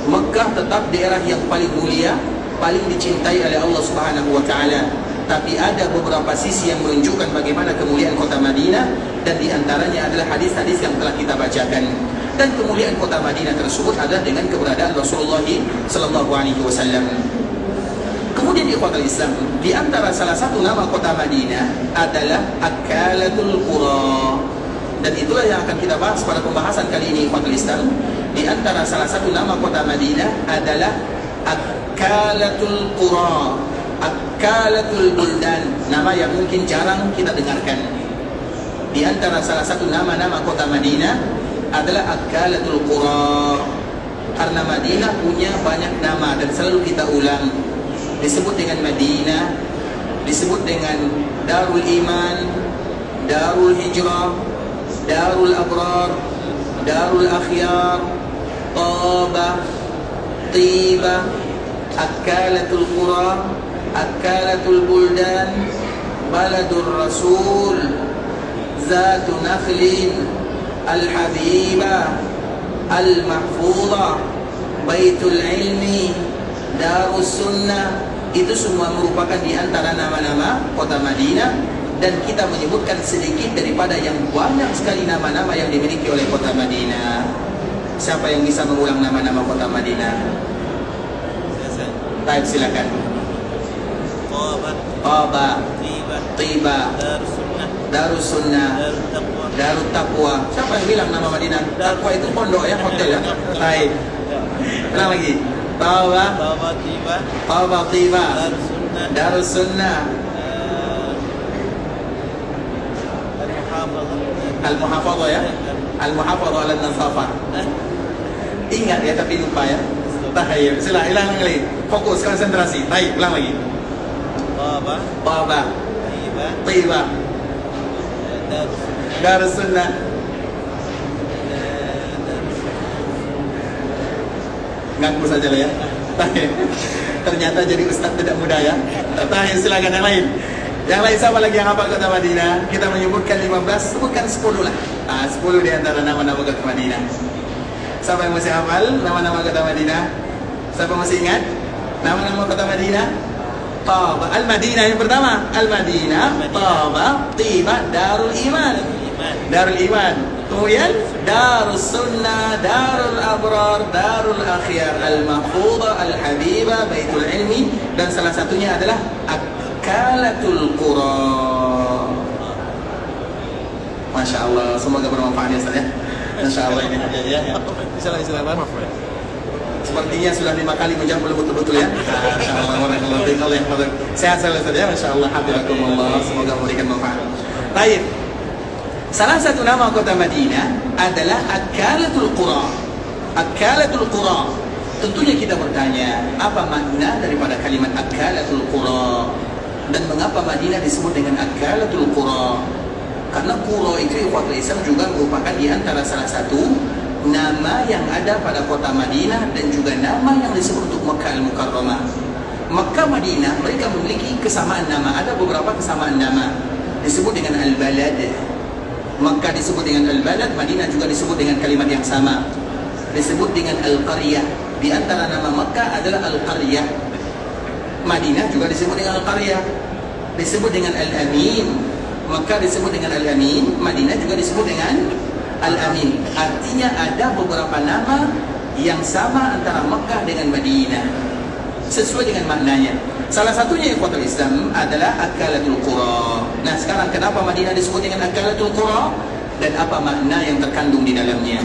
Makkah tetap daerah yang paling mulia, paling dicintai oleh Allah Subhanahu wa taala. Tapi ada beberapa sisi yang menunjukkan bagaimana kemuliaan kota Madinah, dan diantaranya adalah hadis-hadis yang telah kita bacakan. Dan kemuliaan kota Madinah tersebut adalah dengan keberadaan Rasulullah SAW. Kemudian ikhwatul Islam, di antara salah satu nama kota Madinah adalah Akalatul Qura. Dan itulah yang akan kita bahas pada pembahasan kali ini ikhwatul Islam. Di antara salah satu nama kota Madinah adalah Akalatul Qura, Akalatul Buldan, nama yang mungkin jarang kita dengarkan. Di antara salah satu nama-nama kota Madinah adalah Akalatul Qura. Karena Madinah punya banyak nama dan selalu kita ulang. Disebut dengan Madinah, disebut dengan Darul Iman, Darul Hijrah, Darul Abrar, Darul Akhyar, Taba, Tiba, Akalatul Qura, Akalatul Buldan, Baladur Rasul, Zatu Nakhlin, Al-Habibah, Al-Mahfudhah, Baitul Ilmi, Darus Sunnah. Itu semua merupakan di antara nama-nama kota Madinah. Dan kita menyebutkan sedikit daripada yang banyak sekali nama-nama yang dimiliki oleh kota Madinah. Siapa yang bisa mengulang nama-nama kota Madinah? Baik, silakan. Taba, Tiba, Darus Sunnah, Darut Taqwa. Siapa yang bilang nama Madinah? Taqwa itu pondok ya, hotel ya. Baik. Ulang lagi. Taba, Tiba, Darus Sunnah, Al-Muhafadhah ya. Al-Muhafadhah ala Nasafah. Ingat ya tapi lupa ya. Tahayyul. Sila ulang lagi. Fokus konsentrasi. Baik, ulang lagi. Baba. Tiba. Darus Sunnah. Ngaku saja lah ya. Ternyata jadi ustaz tidak mudah ya. Silakan yang lain. Yang lain siapa lagi yang hafal kota Madinah? Kita menyebutkan 15, sebutkan 10 lah. 10 di antara nama-nama kota Madinah. Siapa yang masih hafal nama-nama kota Madinah? Siapa masih ingat nama-nama kota Madinah? Taba, Al-Madinah yang pertama. Al-Madinah, Taba, Tiba, Darul Iman. Darul Iman. Kemudian Darus Sunnah, Darul Abrar, Darul Akhyar, Al-Mahfudhah, Al-Habibah, Baitul Ilmi, dan salah satunya adalah Akalatul Qura. Masya Allah, semoga bermanfaat ya Ustaz ya. Masya Allah ini ya. Silakan. Sepertinya sudah 5 kali menjawab betul-betul ya. Masya Allah, barakallahu fiik. Allah yang fadhil. Sehat selalu Ustaz ya. Masya Allah, hafizakumullah. Semoga memberikan manfaat. Baik. Salah satu nama kota Madinah adalah Akalatul Qura. Akalatul Qura. Tentunya kita bertanya, apa makna daripada kalimat Akalatul Qura? Dan mengapa Madinah disebut dengan Akalatul Qura? Karena Qura itu ikhwatul Islam juga merupakan di antara salah satu nama yang ada pada kota Madinah dan juga nama yang disebut untuk Makkah Al-Mukarramah. Makkah Madinah mereka memiliki kesamaan nama. Ada beberapa kesamaan nama. Disebut dengan Al-Balad. Makkah disebut dengan Al-Balad, Madinah juga disebut dengan kalimat yang sama. Disebut dengan Al-Qaryah. Di antara nama Makkah adalah Al-Qaryah. Madinah juga disebut dengan Al-Qaryah. Disebut dengan Al-Amin. Makkah disebut dengan Al-Amin, Madinah juga disebut dengan Al-Amin. Artinya ada beberapa nama yang sama antara Makkah dengan Madinah, sesuai dengan maknanya. Salah satunya ikhwatul Islam adalah Akalatul Qura. Nah sekarang kenapa Madinah disebut dengan Akalatul Qura dan apa makna yang terkandung di dalamnya?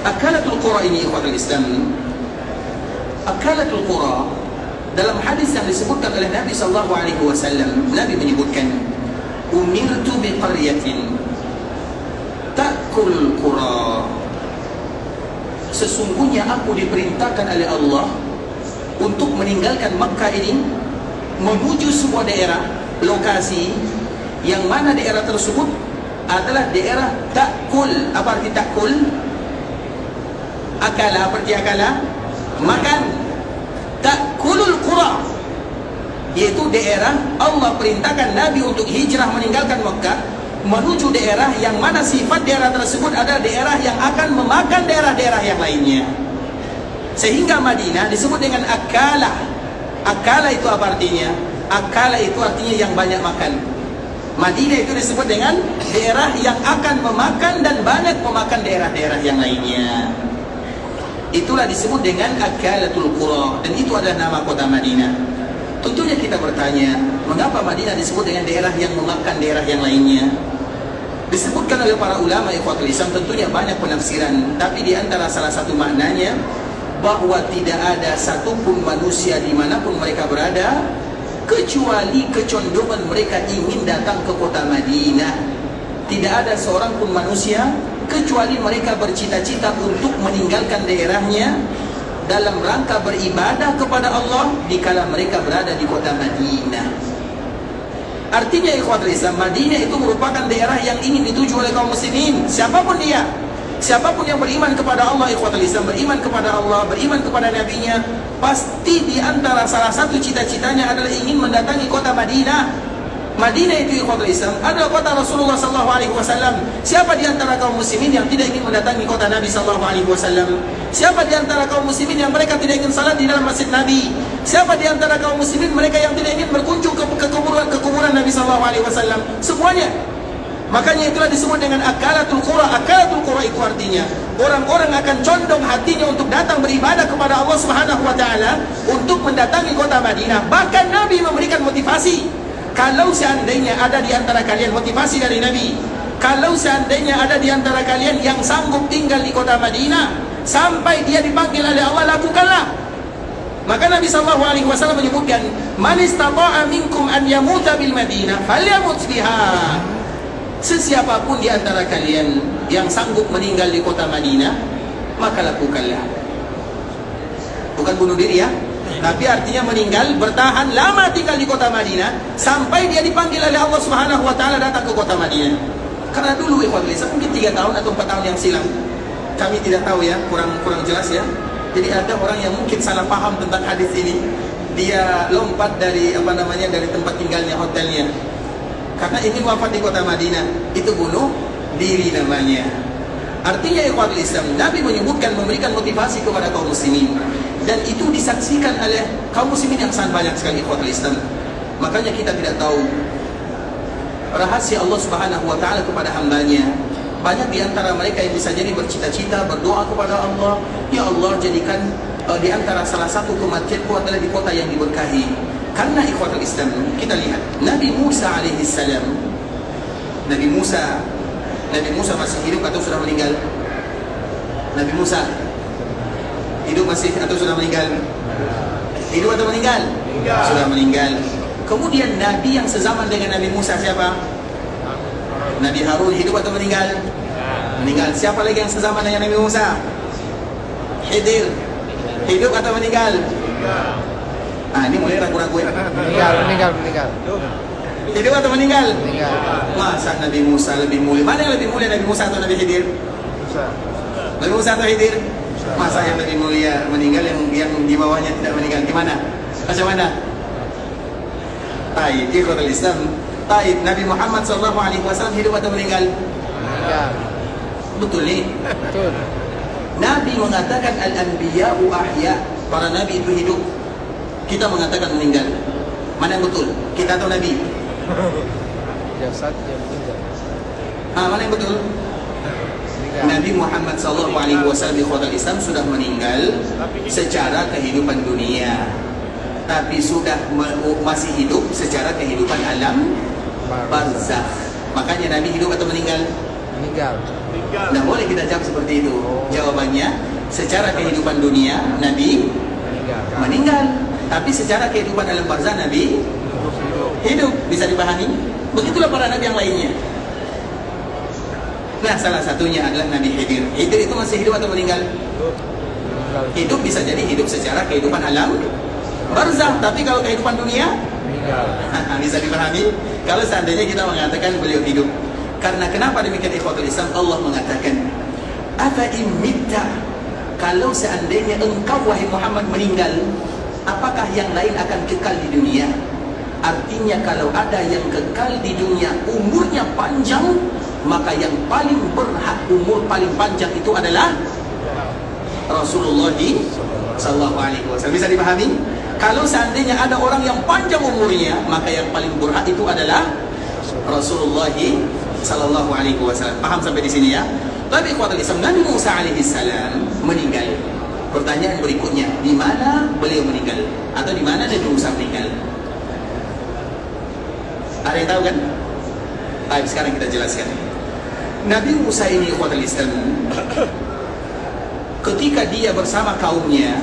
Akalatul Qura ini ikhwatul Islam, Akalatul Qura dalam hadis yang disebutkan oleh Nabi SAW, Nabi menyebutkan, umirtu biqaryatin ta'kul qura. Sesungguhnya aku diperintahkan oleh Allah untuk meninggalkan Makkah ini menuju sebuah daerah, lokasi yang mana daerah tersebut adalah daerah ta'kul. Apa arti ta'kul? Akala, apa arti akala? Makan. Ta'kulul qura, yaitu daerah Allah perintahkan Nabi untuk hijrah meninggalkan Makkah menuju daerah yang mana sifat daerah tersebut adalah daerah yang akan memakan daerah-daerah yang lainnya. Sehingga Madinah disebut dengan Akala. Akala itu apa artinya? Akala itu artinya yang banyak makan. Madinah itu disebut dengan daerah yang akan memakan dan banyak memakan daerah-daerah yang lainnya. Itulah disebut dengan Akalatul Qura, dan itu adalah nama kota Madinah. Tentunya kita bertanya, mengapa Madinah disebut dengan daerah yang memakan daerah yang lainnya? Disebutkan oleh para ulama ikhwatul Islam, tentunya banyak penafsiran, tapi di antara salah satu maknanya bahwa tidak ada satupun manusia dimanapun mereka berada kecuali kecondongan mereka ingin datang ke kota Madinah. Tidak ada seorang pun manusia kecuali mereka bercita-cita untuk meninggalkan daerahnya dalam rangka beribadah kepada Allah dikala mereka berada di kota Madinah. Artinya ikhwatul Islam, Madinah itu merupakan daerah yang ingin dituju oleh kaum muslimin, siapapun dia. Siapapun yang beriman kepada Allah ikhwatul Islam, beriman kepada Allah, beriman kepada Nabi-Nya, pasti di antara salah satu cita-citanya adalah ingin mendatangi kota Madinah. Madinah itu ikhwatul Islam adalah kota Rasulullah SAW. Siapa di antara kaum muslimin yang tidak ingin mendatangi kota Nabi SAW? Siapa di antara kaum muslimin yang mereka tidak ingin salat di dalam masjid Nabi? Siapa di antara kaum muslimin mereka yang tidak ingin berkunjung ke kuburan Nabi SAW? Semuanya. Makanya itulah disebut dengan Akalatul Qura. Akalatul Qura itu artinya orang-orang akan condong hatinya untuk datang beribadah kepada Allah Subhanahu wa taala untuk mendatangi kota Madinah. Bahkan Nabi memberikan motivasi. Kalau seandainya ada di antara kalian, motivasi dari Nabi, kalau seandainya ada di antara kalian yang sanggup tinggal di kota Madinah sampai dia dipanggil oleh Allah, lakukanlah. Maka Nabi SAW menyebutkan, man istata'a minkum an yamuta bil Madinah falyamut biha. Sesiapapun di antara kalian yang sanggup meninggal di kota Madinah, maka lakukanlah. Bukan bunuh diri ya, tapi artinya meninggal, bertahan lama tinggal di kota Madinah sampai dia dipanggil oleh Allah Subhanahu wa taala datang ke kota Madinah. Karena dulu ikhwan Islam mungkin 3 tahun atau 4 tahun yang silam, kami tidak tahu ya, kurang jelas ya. Jadi ada orang yang mungkin salah paham tentang hadis ini. Dia lompat dari dari tempat tinggalnya, hotelnya. Karena ingin wafat di kota Madinah, itu bunuh diri namanya. Artinya ikhwan Islam, Nabi menyebutkan, memberikan motivasi kepada kaum muslimin, dan itu disaksikan oleh kaum muslimin yang sangat banyak sekali ikhwan Islam. Makanya kita tidak tahu rahasia Allah Subhanahu wa taala kepada hambanya. Banyak di antara mereka yang bisa jadi bercita-cita, berdoa kepada Allah, ya Allah jadikan di antara salah satu kematianku adalah di kota yang diberkahi. Karena ikhwatul Islam, kita lihat Nabi Musa alaihissalam. Nabi Musa masih hidup atau sudah meninggal? Nabi Musa hidup masih atau sudah meninggal? Hidup atau meninggal? Sudah meninggal. Kemudian Nabi yang sezaman dengan Nabi Musa siapa? Nabi Harun hidup atau meninggal? Meninggal. Siapa lagi yang sezaman dengan Nabi Musa? Khidir hidup atau meninggal? Ini mulai ragu-ragu ya. Meninggal. Hidup atau meninggal? Meninggal. Masa Nabi Musa lebih mulia? Mana yang lebih mulia, Nabi Musa atau Nabi Khidir? Nabi Musa atau Khidir? Masa yang lebih mulia meninggal, yang di bawahnya tidak meninggal? Gimana? Macam mana? Taib, ikhwatul Islam. Taib, Nabi Muhammad SAW hidup atau meninggal? Meninggal. Betul nih? Betul. Nabi mengatakan al-anbiya'u ahya, para nabi itu hidup. Kita mengatakan meninggal. Mana yang betul? Kita atau Nabi? Jasad yang meninggal. Mana yang betul? Nabi Muhammad SAW ikhwatul Islam sudah meninggal secara kehidupan dunia, tapi sudah masih hidup secara kehidupan alam barzakh. Makanya Nabi hidup atau meninggal? Meninggal. Nah, boleh kita jawab seperti itu. Jawabannya, secara kehidupan dunia Nabi meninggal, tapi secara kehidupan alam barzakh Nabi hidup. Bisa dipahami? Begitulah para nabi yang lainnya. Nah, salah satunya adalah Nabi Khidir. Khidir itu masih hidup atau meninggal? Hidup, bisa jadi hidup secara kehidupan alam barzakh, tapi kalau kehidupan dunia bisa dipahami kalau seandainya kita mengatakan beliau hidup. Karena kenapa demikian ikhwatul Islam? Allah mengatakan, afa imitta, kalau seandainya engkau wahai Muhammad meninggal, apakah yang lain akan kekal di dunia? Artinya kalau ada yang kekal di dunia umurnya panjang, maka yang paling berhak umur paling panjang itu adalah Rasulullah sallallahu alaihi wasallam. Bisa dipahami? Kalau seandainya ada orang yang panjang umurnya, maka yang paling berhak itu adalah Rasulullah sallallahu alaihi wasallam. Paham sampai di sini ya? Tapi ikhwatul Islam, Nabi Musa alaihi salam meninggal. Pertanyaan berikutnya, di mana beliau meninggal? Atau di mana Nabi Musa meninggal? Ada yang tahu kan? Baik, sekarang kita jelaskan. Nabi Musa ini ikhwatul Islam, ketika dia bersama kaumnya,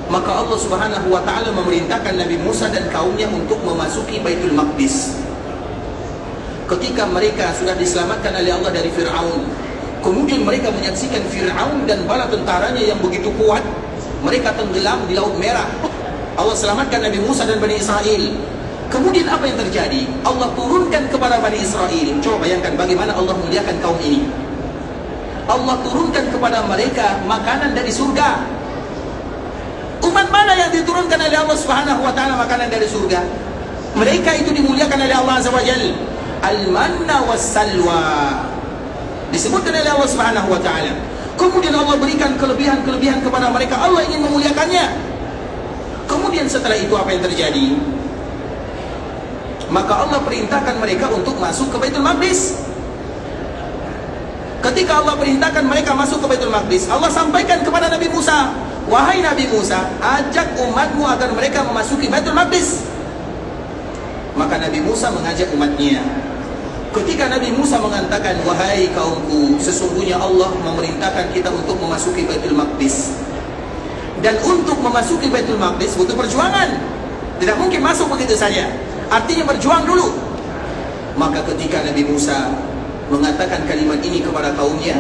maka Allah Subhanahu wa taala memerintahkan Nabi Musa dan kaumnya untuk memasuki Baitul Maqdis. Ketika mereka sudah diselamatkan oleh Allah dari Fir'aun, kemudian mereka menyaksikan Fir'aun dan bala tentaranya yang begitu kuat, mereka tenggelam di Laut Merah. Allah selamatkan Nabi Musa dan Bani Israel. Kemudian apa yang terjadi? Allah turunkan kepada Bani Israel. Coba bayangkan bagaimana Allah muliakan kaum ini. Allah turunkan kepada mereka makanan dari surga. Umat mana yang diturunkan oleh Allah Subhanahu wa taala makanan dari surga? Mereka itu dimuliakan oleh Allah Azza wa Jalla. Al-manna was-salwa disebutkan oleh Allah Subhanahu wa taala. Kemudian Allah berikan kelebihan-kelebihan kepada mereka. Allah ingin memuliakannya. Kemudian setelah itu apa yang terjadi? Maka Allah perintahkan mereka untuk masuk ke Baitul Maqdis. Ketika Allah perintahkan mereka masuk ke Baitul Maqdis, Allah sampaikan kepada Nabi Musa, wahai Nabi Musa, ajak umatmu agar mereka memasuki Baitul Maqdis. Maka Nabi Musa mengajak umatnya. Ketika Nabi Musa mengatakan, wahai kaumku, sesungguhnya Allah memerintahkan kita untuk memasuki Baitul Maqdis. Dan untuk memasuki Baitul Maqdis butuh perjuangan. Tidak mungkin masuk begitu saja. Artinya berjuang dulu. Maka ketika Nabi Musa mengatakan kalimat ini kepada kaumnya,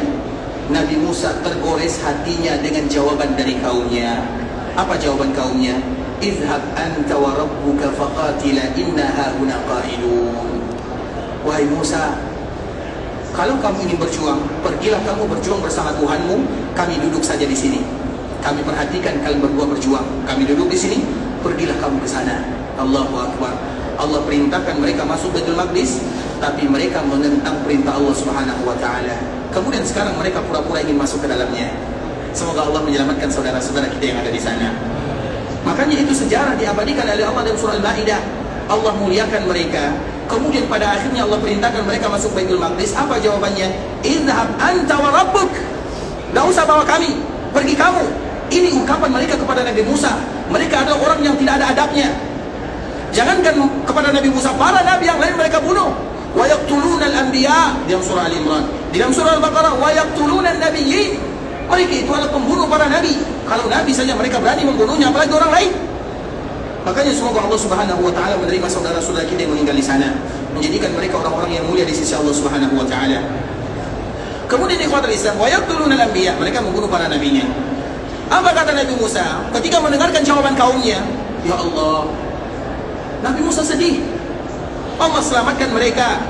Nabi Musa tergores hatinya dengan jawaban dari kaumnya. Apa jawaban kaumnya? Izhab anta wa rabbuka faqatila inna hahuna qa'idun. Wahai Musa, kalau kamu ingin berjuang, pergilah kamu berjuang bersama Tuhanmu. Kami duduk saja di sini. Kami perhatikan kalian berdua berjuang. Kami duduk di sini. Pergilah kamu ke sana. Allahu Akbar. Allah perintahkan mereka masuk Baitul Maqdis, tapi mereka menentang perintah Allah Subhanahu wa taala. Kemudian sekarang mereka pura-pura ingin masuk ke dalamnya. Semoga Allah menyelamatkan saudara-saudara kita yang ada di sana. Makanya itu sejarah diabadikan oleh Allah dalam surah Al-Maidah. Allah muliakan mereka. Kemudian pada akhirnya Allah perintahkan mereka masuk Baitul Maqdis. Apa jawabannya? Idhab anta wa rabbuk. Tidak usah bawa kami, pergi kamu. Ini ungkapan mereka kepada Nabi Musa. Mereka adalah orang yang tidak ada adabnya. Jangankan kepada Nabi Musa, para nabi yang lain mereka bunuh. Wa yaqtuluna al-anbiya dalam surah Al-Imran. Di dalam surah Al-Baqarah, wa yaqtuluna an-nabiyyin. Mereka itu adalah pembunuh para nabi. Kalau nabi saja mereka berani membunuhnya, apalagi orang lain. Makanya semoga Allah Subhanahu wa taala menerima saudara-saudara kita yang meninggal di sana, menjadikan mereka orang-orang yang mulia di sisi Allah Subhanahu wa taala. Kemudian ikhwatul Islam, wa yaqtuluna al-anbiya, mereka membunuh para nabinya. Apa kata Nabi Musa ketika mendengarkan jawaban kaumnya? Ya Allah, Nabi Musa sedih. Allah selamatkan mereka.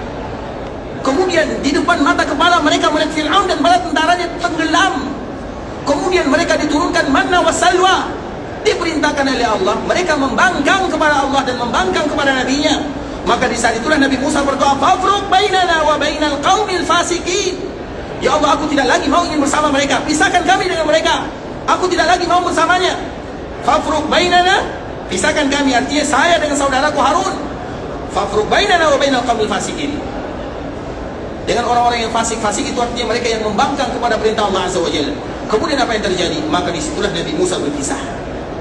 Kemudian di depan mata kepala mereka melihat Fir'aun dan bala tentaranya tenggelam. Kemudian mereka diturunkan manna wa salwa. Diperintahkan oleh Allah, mereka membangkang kepada Allah dan membangkang kepada nabinya. Maka di saat itulah Nabi Musa berdoa, fafruq bainana wa bainal qaumil fasiqin. Ya Allah, aku tidak lagi mau ingin bersama mereka, pisahkan kami dengan mereka. Aku tidak lagi mau bersamanya. Fafruq bainana, pisahkan kami, artinya saya dengan saudaraku Harun. Fafruq bainana wa bainal qaumil fasiqin. Dengan orang-orang yang fasik-fasik itu artinya mereka yang membangkang kepada perintah Allah Azza wa Jalla. Kemudian apa yang terjadi? Maka disitulah Nabi Musa berpisah.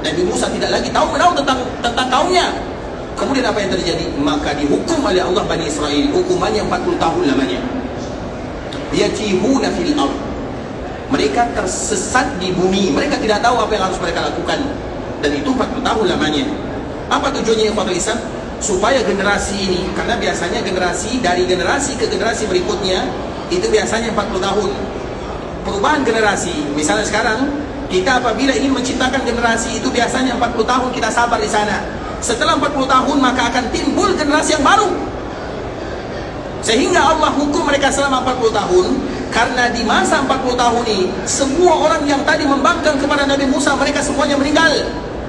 Nabi Musa tidak lagi tahu menahu tentang kaumnya. Kemudian apa yang terjadi? Maka dihukum oleh Allah Bani Israel. Hukumannya 40 tahun lamanya. Yatihuna fil ardh. Mereka tersesat di bumi. Mereka tidak tahu apa yang harus mereka lakukan. Dan itu 40 tahun lamanya. Apa tujuannya ikhwatul Islam? Supaya generasi ini, karena biasanya generasi dari generasi ke generasi berikutnya itu biasanya 40 tahun. Perubahan generasi, misalnya sekarang kita apabila ingin menciptakan generasi itu biasanya 40 tahun kita sabar di sana. Setelah 40 tahun maka akan timbul generasi yang baru. Sehingga Allah hukum mereka selama 40 tahun. Karena di masa 40 tahun ini semua orang yang tadi membangkang kepada Nabi Musa, mereka semuanya meninggal.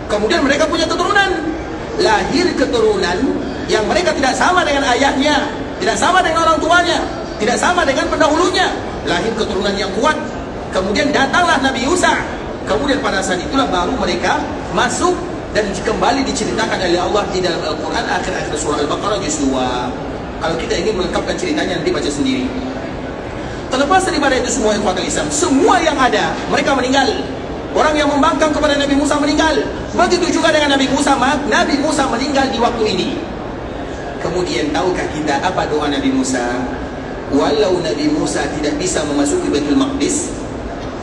Kemudian mereka punya keturunan. Lahir keturunan yang mereka tidak sama dengan ayahnya, tidak sama dengan orang tuanya, tidak sama dengan pendahulunya. Lahir keturunan yang kuat. Kemudian datanglah Nabi Musa. Kemudian pada saat itulah baru mereka masuk dan kembali diceritakan oleh Allah di dalam Al-Quran akhir-akhir surah Al-Baqarah juz 2. Kalau kita ingin melengkapkan ceritanya nanti baca sendiri. Terlepas daripada itu semua ikhwatul Islam, semua yang ada mereka meninggal. Orang yang membangkang kepada Nabi Musa meninggal. Begitu juga dengan Nabi Musa. Nabi Musa meninggal di waktu ini. Kemudian tahukah kita apa doa Nabi Musa? Walau Nabi Musa tidak bisa memasuki Baitul Maqdis,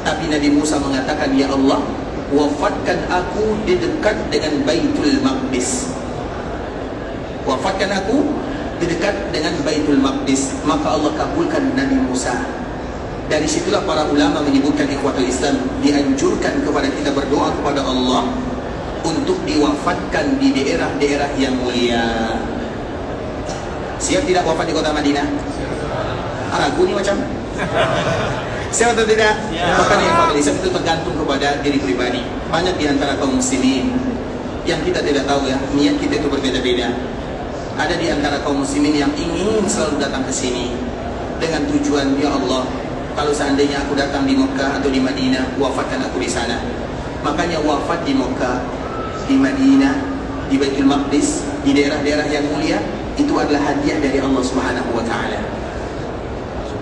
tapi Nabi Musa mengatakan, ya Allah, wafatkan aku di dekat dengan Baitul Maqdis. Wafatkan aku di dekat dengan Baitul Maqdis. Maka Allah kabulkan Nabi Musa. Dari situlah para ulama menyebutkan ikhwatul Islam, dianjurkan kepada kita berdoa kepada Allah untuk diwafatkan di daerah-daerah yang mulia. Siap tidak wafat di kota Madinah? Ragu nih macam? Siap atau tidak? Makanya ikhwatul Islam itu tergantung kepada diri pribadi. Banyak di antara kaum muslimin yang kita tidak tahu ya, niat kita itu berbeda-beda. Ada di antara kaum muslimin yang ingin selalu datang ke sini dengan tujuan, ya Allah, kalau seandainya aku datang di Mekah atau di Madinah, wafatkan aku di sana. Makanya wafat di Mekah, di Madinah, di Baitul Maqdis, di daerah-daerah yang mulia, itu adalah hadiah dari Allah Subhanahu wa taala.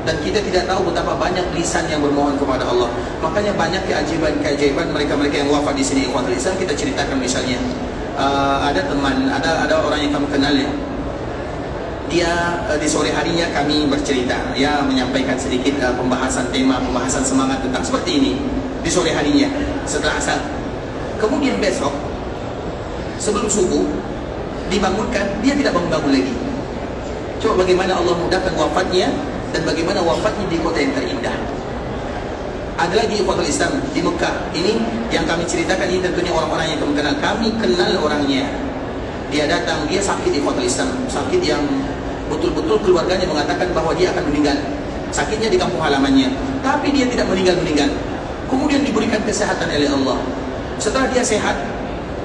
Dan kita tidak tahu betapa banyak lisan yang bermohon kepada Allah. Makanya banyak keajaiban mereka-mereka yang wafat di sini ikhwatul Islam kita ceritakan. Misalnya ada teman, ada orang yang kamu kenal ya. Dia di sore harinya kami bercerita, ya menyampaikan sedikit pembahasan semangat tentang seperti ini di sore harinya setelah asar. Kemudian besok sebelum subuh dibangunkan, dia tidak bangun lagi. Coba bagaimana Allah mudahkan wafatnya dan bagaimana wafatnya di kota yang terindah. Ada lagi ikhwatul Islam di Mekah. Ini yang kami ceritakan, ini tentunya orang-orang yang kami kenal. Kami kenal orangnya. Dia datang, dia sakit ikhwatul Islam, sakit yang betul-betul keluarganya mengatakan bahwa dia akan meninggal. Sakitnya di kampung halamannya, tapi dia tidak meninggal. Kemudian diberikan kesehatan oleh Allah. Setelah dia sehat,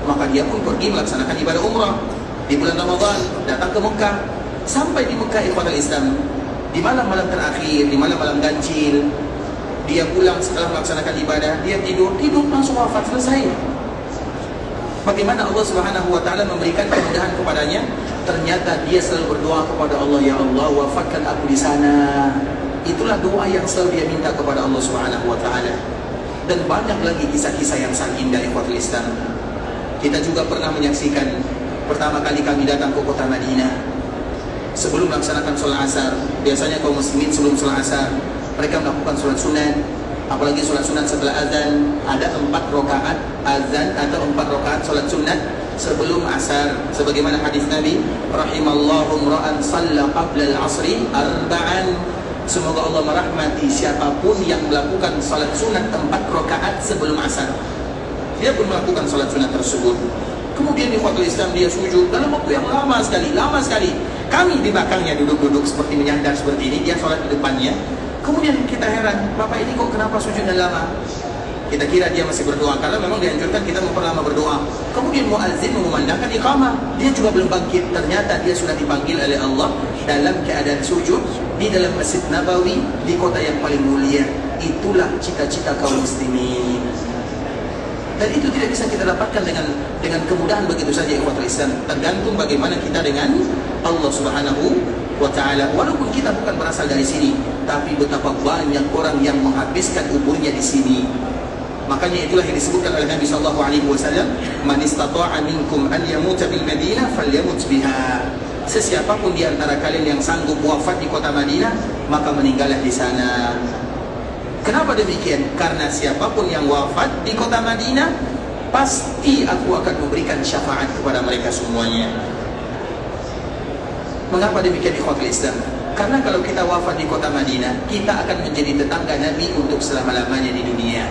maka dia pun pergi melaksanakan ibadah umrah di bulan Ramadan, datang ke Mekah. Sampai di Mekah ikhwatul Islam, di malam-malam terakhir, di malam-malam ganjil, dia pulang setelah melaksanakan ibadah, dia tidur langsung wafat, selesai. Bagaimana Allah Subhanahu wa taala memberikan kemudahan kepadanya? Ternyata dia selalu berdoa kepada Allah, ya Allah, wafatkan aku di sana. Itulah doa yang selalu dia minta kepada Allah Subhanahu wa taala. Dan banyak lagi kisah-kisah yang sangat indah ikhwatul Islam. Kita juga pernah menyaksikan pertama kali kami datang ke kota Madinah. Sebelum melaksanakan sholat asar, biasanya kaum muslimin sebelum sholat asar mereka melakukan sholat sunat. Apalagi sholat sunat setelah azan, ada 4 rakaat azan atau 4 rakaat sholat sunat sebelum asar. Sebagaimana hadis Nabi, rahimallahu imra'an shalla qabla al-'asri arba'an. Semoga Allah merahmati siapapun yang melakukan sholat sunat 4 rakaat sebelum asar. Dia pun melakukan sholat sunat tersebut. Kemudian di ikhwatul Islam dia sujud dalam waktu yang lama sekali. Kami di belakangnya duduk-duduk seperti menyandar seperti ini, dia sholat di depannya. Kemudian kita heran, Bapak ini kok kenapa sujudnya lama? Kita kira dia masih berdoa, karena memang dianjurkan kita memperlama berdoa. Kemudian muazzin mengumandangkan iqamah, dia juga belum bangkit. Ternyata dia sudah dipanggil oleh Allah dalam keadaan sujud di dalam Masjid Nabawi di kota yang paling mulia. Itulah cita-cita kaum muslimin. Dan itu tidak bisa kita dapatkan dengan kemudahan begitu saja ikhwatul Islam. Tergantung bagaimana kita dengan Allah Subhanahu wa taala. Walaupun kita bukan berasal dari sini, tapi betapa banyak orang yang menghabiskan umurnya di sini. Makanya itulah yang disebutkan oleh Nabi sallallahu alaihi wasallam, "Man istata'a minkum an yamuta bil Madinah falyamut biha." Sesiapapun di antara kalian yang sanggup wafat di kota Madinah, maka meninggallah di sana. Kenapa demikian? Karena siapapun yang wafat di kota Madinah, pasti aku akan memberikan syafaat kepada mereka semuanya. Mengapa demikian ikhwatul Islam? Karena kalau kita wafat di kota Madinah, kita akan menjadi tetangga Nabi untuk selama-lamanya di dunia.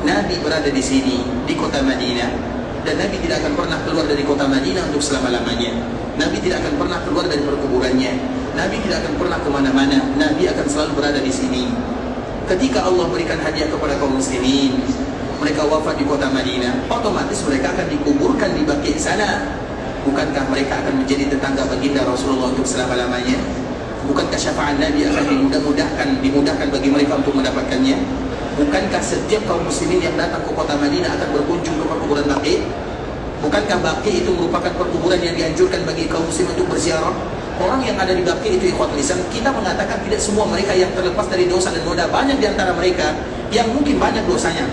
Nabi berada di sini, di kota Madinah, dan Nabi tidak akan pernah keluar dari kota Madinah untuk selama-lamanya. Nabi tidak akan pernah keluar dari perkuburannya. Nabi tidak akan pernah kemana-mana. Nabi akan selalu berada di sini. Ketika Allah berikan hadiah kepada kaum muslimin, mereka wafat di kota Madinah, otomatis mereka akan dikuburkan di Baqi' sana. Bukankah mereka akan menjadi tetangga baginda Rasulullah untuk selama-lamanya? Bukankah syafaat Nabi akan dimudahkan bagi mereka untuk mendapatkannya? Bukankah setiap kaum muslimin yang datang ke kota Madinah akan berkunjung ke perkuburan Baqi'? Bukankah Baqi' itu merupakan perkuburan yang dianjurkan bagi kaum muslim untuk berziarah? Orang yang ada di Baqi' itu ikhwatul Islam, kita mengatakan tidak semua mereka yang terlepas dari dosa dan noda. Banyak di antara mereka yang mungkin banyak dosanya,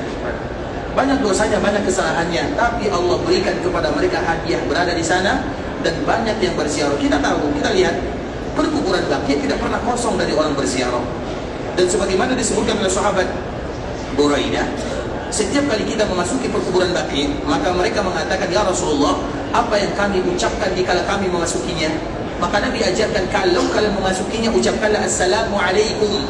banyak kesalahannya, tapi Allah berikan kepada mereka hadiah berada di sana dan banyak yang berziarah. Kita tahu, kita lihat perkuburan Baqi' tidak pernah kosong dari orang berziarah. Dan sebagaimana disebutkan oleh sahabat Buraidah, setiap kali kita memasuki perkuburan Baqi', maka mereka mengatakan, ya Rasulullah, apa yang kami ucapkan dikala kami memasukinya? Maka Nabi ajarkan, kalau kalian memasukinya, ucapkanlah Assalamualaikum.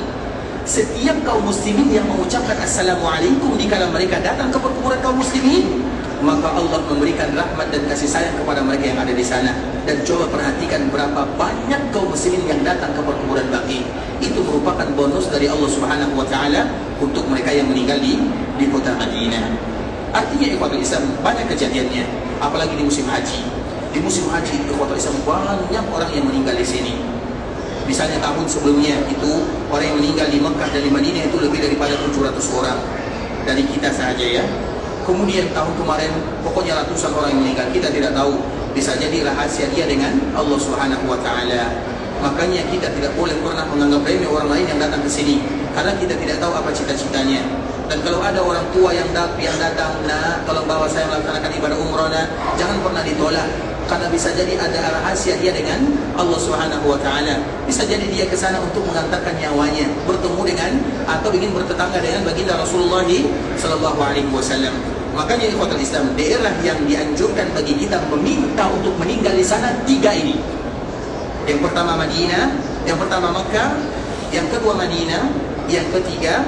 Setiap kaum muslimin yang mengucapkan Assalamualaikum dikala mereka datang ke perkuburan kaum muslimin, maka Allah memberikan rahmat dan kasih sayang kepada mereka yang ada di sana. Dan coba perhatikan berapa banyak kaum muslimin yang datang ke perkuburan Baqi'. Itu merupakan bonus dari Allah Subhanahu wa taala untuk mereka yang meninggal di kota Madinah. Artinya ikhwatul Islam, banyak kejadiannya, apalagi di musim haji. Di musim haji ikhwatul Islam banyak orang yang meninggal di sini. Misalnya tahun sebelumnya itu orang yang meninggal di Mekah dan di Madinah itu lebih daripada 700 orang dari kita saja ya. Kemudian tahun kemarin pokoknya ratusan orang yang meninggal, kita tidak tahu, bisa jadi rahasia dia dengan Allah Subhanahu wa taala. Makanya kita tidak boleh pernah menganggap remeh orang lain yang datang ke sini, karena kita tidak tahu apa cita-citanya. Dan kalau ada orang tua yang datang, nah tolong bawa saya melaksanakan ibadah umrah, nah jangan pernah ditolak. Karena bisa jadi ada rahasia dia dengan Allah Subhanahu wa taala. Bisa jadi dia ke sana untuk mengantarkan nyawanya, bertemu dengan atau ingin bertetangga dengan baginda Rasulullah sallallahu alaihi wasallam. Makanya ikhwatul Islam, daerah yang dianjurkan bagi kita meminta untuk meninggal di sana 3 ini. Yang pertama Madinah, yang pertama Makkah, yang kedua Madinah, yang ketiga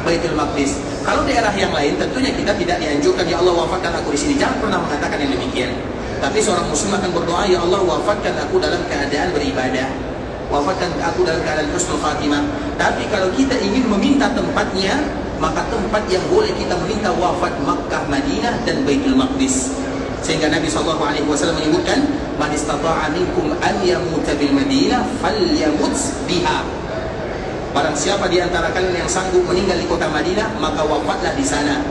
Baitul Maqdis. Kalau daerah yang lain tentunya kita tidak dianjurkan, ya Allah wafatkan aku di sini. Jangan pernah mengatakan yang demikian. Tapi seorang muslim akan berdoa, ya Allah wafatkan aku dalam keadaan beribadah, wafatkan aku dalam keadaan husnul khatimah. Tapi kalau kita ingin meminta tempatnya, maka tempat yang boleh kita meminta wafat Makkah, Madinah dan Baitul Maqdis. Sehingga Nabi SAW menyebutkan, man istata'a minkum an yamuta bil Madinah falyamut biha. Barang siapa di antara kalian yang sanggup meninggal di kota Madinah, maka wafatlah di sana.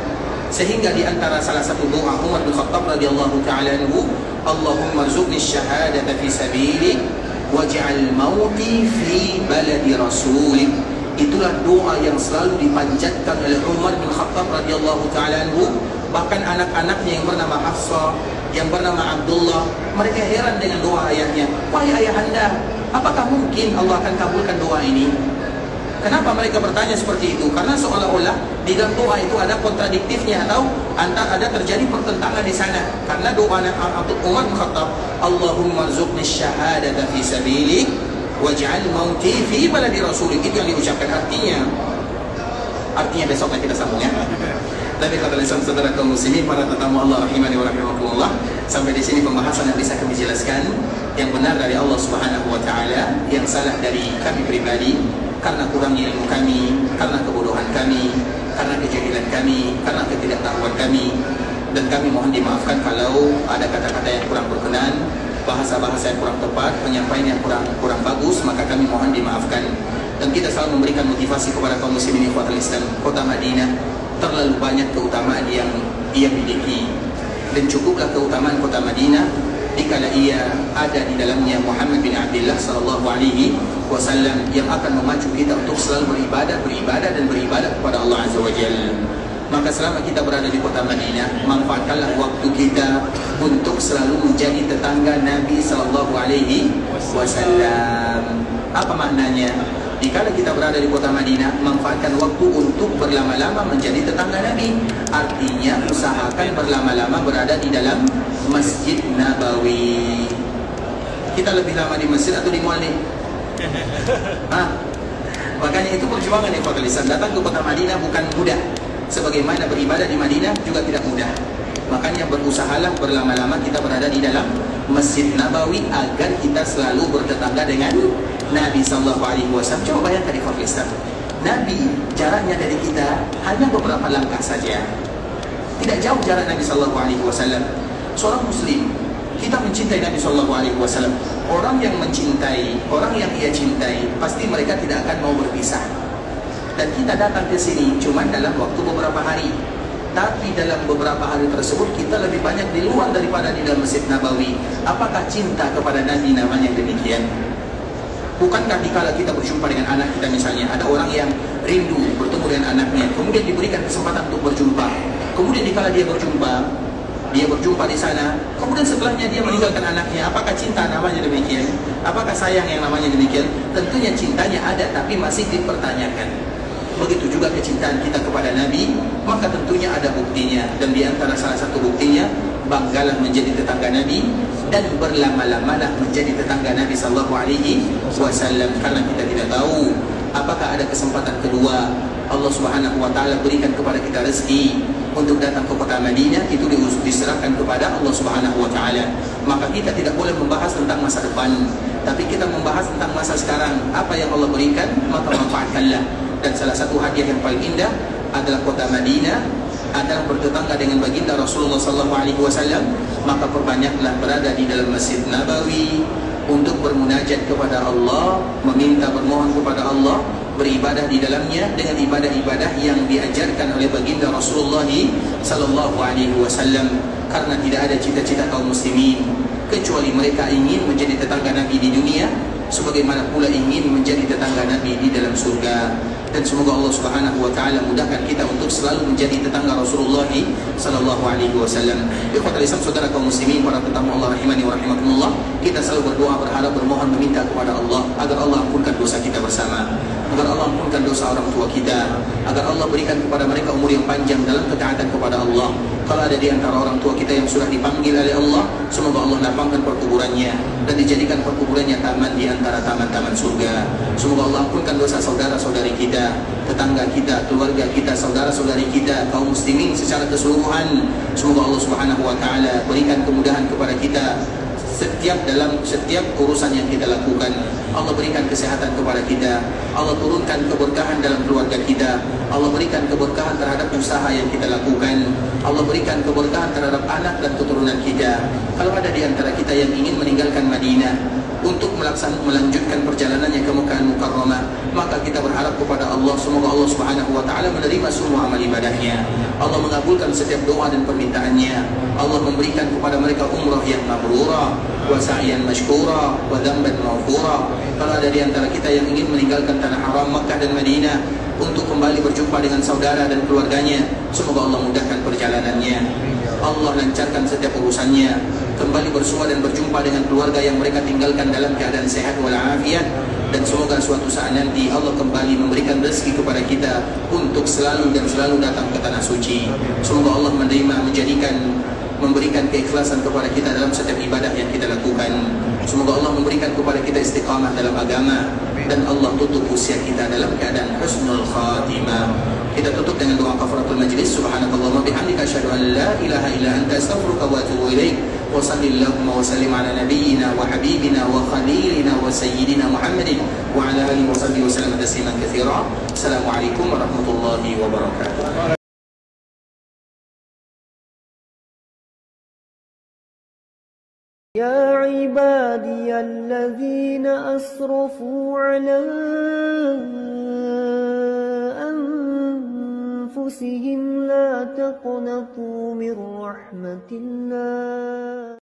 Sehingga di antara salah satu doa Umar bin Khattab radhiyallahu ta'ala anhu, Allahumma rzuqni syahadata fi sabilik waj'al mauti fi baladi rasulik. Itulah doa yang selalu dipanjatkan oleh Umar bin Khattab radhiyallahu ta'ala anhu. Bahkan anak-anaknya yang bernama Hafsah, yang bernama Abdullah, mereka heran dengan doa ayahnya. Wahai ayahanda, apakah mungkin Allah akan kabulkan doa ini? Kenapa mereka bertanya seperti itu? Karena seolah-olah di dalam doa itu ada kontradiktifnya, atau ada terjadi pertentangan di sana. Karena doa Umar bin Khattab, Allahumma rzuqni syahadata fi sabilik waj'al mauti fi baladi rasulik, itu yang diucapkan. Artinya besoknya kita sambung ya. Tapi kata lisan saudara kaum muslimin, para tetamu Allah rahimani wa rahimakumullah, sampai di sini pembahasan yang bisa kami jelaskan. Yang benar dari Allah Subhanahu wa taala, yang salah dari kami pribadi karena kurangnya ilmu kami, karena kebodohan kami, karena kejahilan kami, karena ketidaktahuan kami. Dan kami mohon dimaafkan kalau ada kata-kata yang kurang berkenan, bahasa-bahasa yang kurang tepat, penyampaian yang kurang bagus, maka kami mohon dimaafkan. Dan kita selalu memberikan motivasi kepada kaum muslimin ikhwatul Islam, kota Madinah terlalu banyak keutamaan yang ia miliki, dan cukuplah keutamaan kota Madinah dikala ia ada di dalamnya Muhammad bin Abdullah sallallahu alaihi wasallam yang akan memacu kita untuk selalu beribadah kepada Allah Azza wa Jalla. Maka selama kita berada di kota Madinah, manfaatkanlah waktu kita untuk selalu menjadi tetangga Nabi sallallahu alaihi wasallam. Apa maknanya? Jika kita berada di kota Madinah, manfaatkan waktu untuk berlama-lama menjadi tetangga Nabi. Artinya usahakan berlama-lama berada di dalam Masjid Nabawi. Kita lebih lama di masjid atau di mall nih? Makanya itu perjuangan yang Fatul Lisan. Datang ke kota Madinah bukan mudah, sebagaimana beribadah di Madinah juga tidak mudah. Makanya berusahalah berlama-lama kita berada di dalam Masjid Nabawi agar kita selalu bertetangga dengan Nabi sallallahu alaihi wasallam. Coba bayangkan di Pakistan, Nabi jaraknya dari kita hanya beberapa langkah saja. Tidak jauh jarak Nabi sallallahu alaihi wasallam. Seorang muslim, kita mencintai Nabi sallallahu alaihi wasallam. Orang yang mencintai, orang yang ia cintai, pasti mereka tidak akan mau berpisah. Dan kita datang ke sini cuma dalam waktu beberapa hari. Tapi dalam beberapa hari tersebut kita lebih banyak di luar daripada di dalam Masjid Nabawi. Apakah cinta kepada Nabi namanya demikian? Bukankah dikala kita berjumpa dengan anak kita misalnya, ada orang yang rindu bertemu dengan anaknya, kemudian diberikan kesempatan untuk berjumpa. Kemudian dikala dia berjumpa di sana, kemudian setelahnya dia meninggalkan anaknya. Apakah cinta namanya demikian? Apakah sayang yang namanya demikian? Tentunya cintanya ada, tapi masih dipertanyakan. Begitu juga kecintaan kita kepada Nabi, maka tentunya ada buktinya. Dan di antara salah satu buktinya, banggalah menjadi tetangga Nabi dan berlama-lamalah menjadi tetangga Nabi sallallahu alaihi wasallam. Karena kita tidak tahu apakah ada kesempatan kedua Allah Subhanahu wa taala berikan kepada kita rezeki untuk datang ke kota Madinah, itu diserahkan kepada Allah Subhanahu wa taala. Maka kita tidak boleh membahas tentang masa depan, tapi kita membahas tentang masa sekarang. Apa yang Allah berikan, maka manfaatkanlah. Dan salah satu hadiah yang paling indah adalah kota Madinah, adalah bertetangga dengan baginda Rasulullah SAW. Maka perbanyaklah berada di dalam Masjid Nabawi untuk bermunajat kepada Allah, meminta bermohon kepada Allah, beribadah di dalamnya dengan ibadah-ibadah yang diajarkan oleh baginda Rasulullah SAW. Karena tidak ada cita-cita kaum muslimin kecuali mereka ingin menjadi tetangga Nabi di dunia, sebagaimana pula ingin menjadi tetangga Nabi di dalam surga. Dan semoga Allah Subhanahu wa taala mudahkan kita untuk selalu menjadi tetangga Rasulullah sallallahu alaihi wasallam. Ikhwatul Islam, saudara kaum muslimin, para tetamu Allah rahimani wa rahimakumullah, kita selalu berdoa, berharap, bermohon, meminta kepada Allah agar Allah ampunkan dosa kita bersama. agar Allah ampunkan dosa orang tua kita, agar Allah berikan kepada mereka umur yang panjang dalam ketaatan kepada Allah. Kalau ada di antara orang tua kita yang sudah dipanggil oleh Allah, semoga Allah lapangkan perkuburannya dan dijadikan perkuburannya taman di antara taman-taman surga. Semoga Allah ampunkan dosa saudara-saudari kita, tetangga kita, keluarga kita, saudara-saudari kita, kaum muslimin secara keseluruhan. Semoga Allah Subhanahu wa taala berikan kemudahan kepada kita dalam setiap urusan yang kita lakukan. Allah berikan kesehatan kepada kita, Allah turunkan keberkahan dalam keluarga kita, Allah berikan keberkahan terhadap usaha yang kita lakukan, Allah berikan keberkahan terhadap anak dan keturunan kita. Kalau ada di antara kita yang ingin meninggalkan Madinah untuk melanjutkan perjalanannya ke Mekah Mukarramah, maka kita berharap kepada Allah, semoga Allah Subhanahu wa taala menerima semua amal ibadahnya, Allah mengabulkan setiap doa dan permintaannya, Allah memberikan kepada mereka umrah yang mabrurah, wa sa'yan mashkura, wa dhanban maghfura. Kalau ada di antara kita yang ingin meninggalkan tanah haram Makkah dan Madinah untuk kembali berjumpa dengan saudara dan keluarganya, semoga Allah mudahkan perjalanannya, Allah lancarkan setiap urusannya, kembali bersua dan berjumpa dengan keluarga yang mereka tinggalkan dalam keadaan sehat walafiat. Dan semoga suatu saat nanti Allah kembali memberikan rezeki kepada kita untuk selalu datang ke tanah suci. Semoga Allah memberikan keikhlasan kepada kita dalam setiap ibadah yang kita lakukan. Semoga Allah memberikan kepada kita istiqamah dalam agama, dan Allah tutup usia kita dalam keadaan husnul khatimah. Kita tutup dengan doa kafaratul majlis. Subhanakallahumma bihamdika asyhadu an la ilaha illa anta astaghfiruka wa atubu ilaik. Wa sallallahu wa sallim ala nabiyyina wa habibina wa khalilina wa sayyidina Muhammadin wa ala alihi wa sahbihi wa sallam tasliman katsira. Assalamualaikum warahmatullahi wabarakatuh. يا عبادي الذين أسرفوا على أنفسهم لا تقنطوا من رحمة الله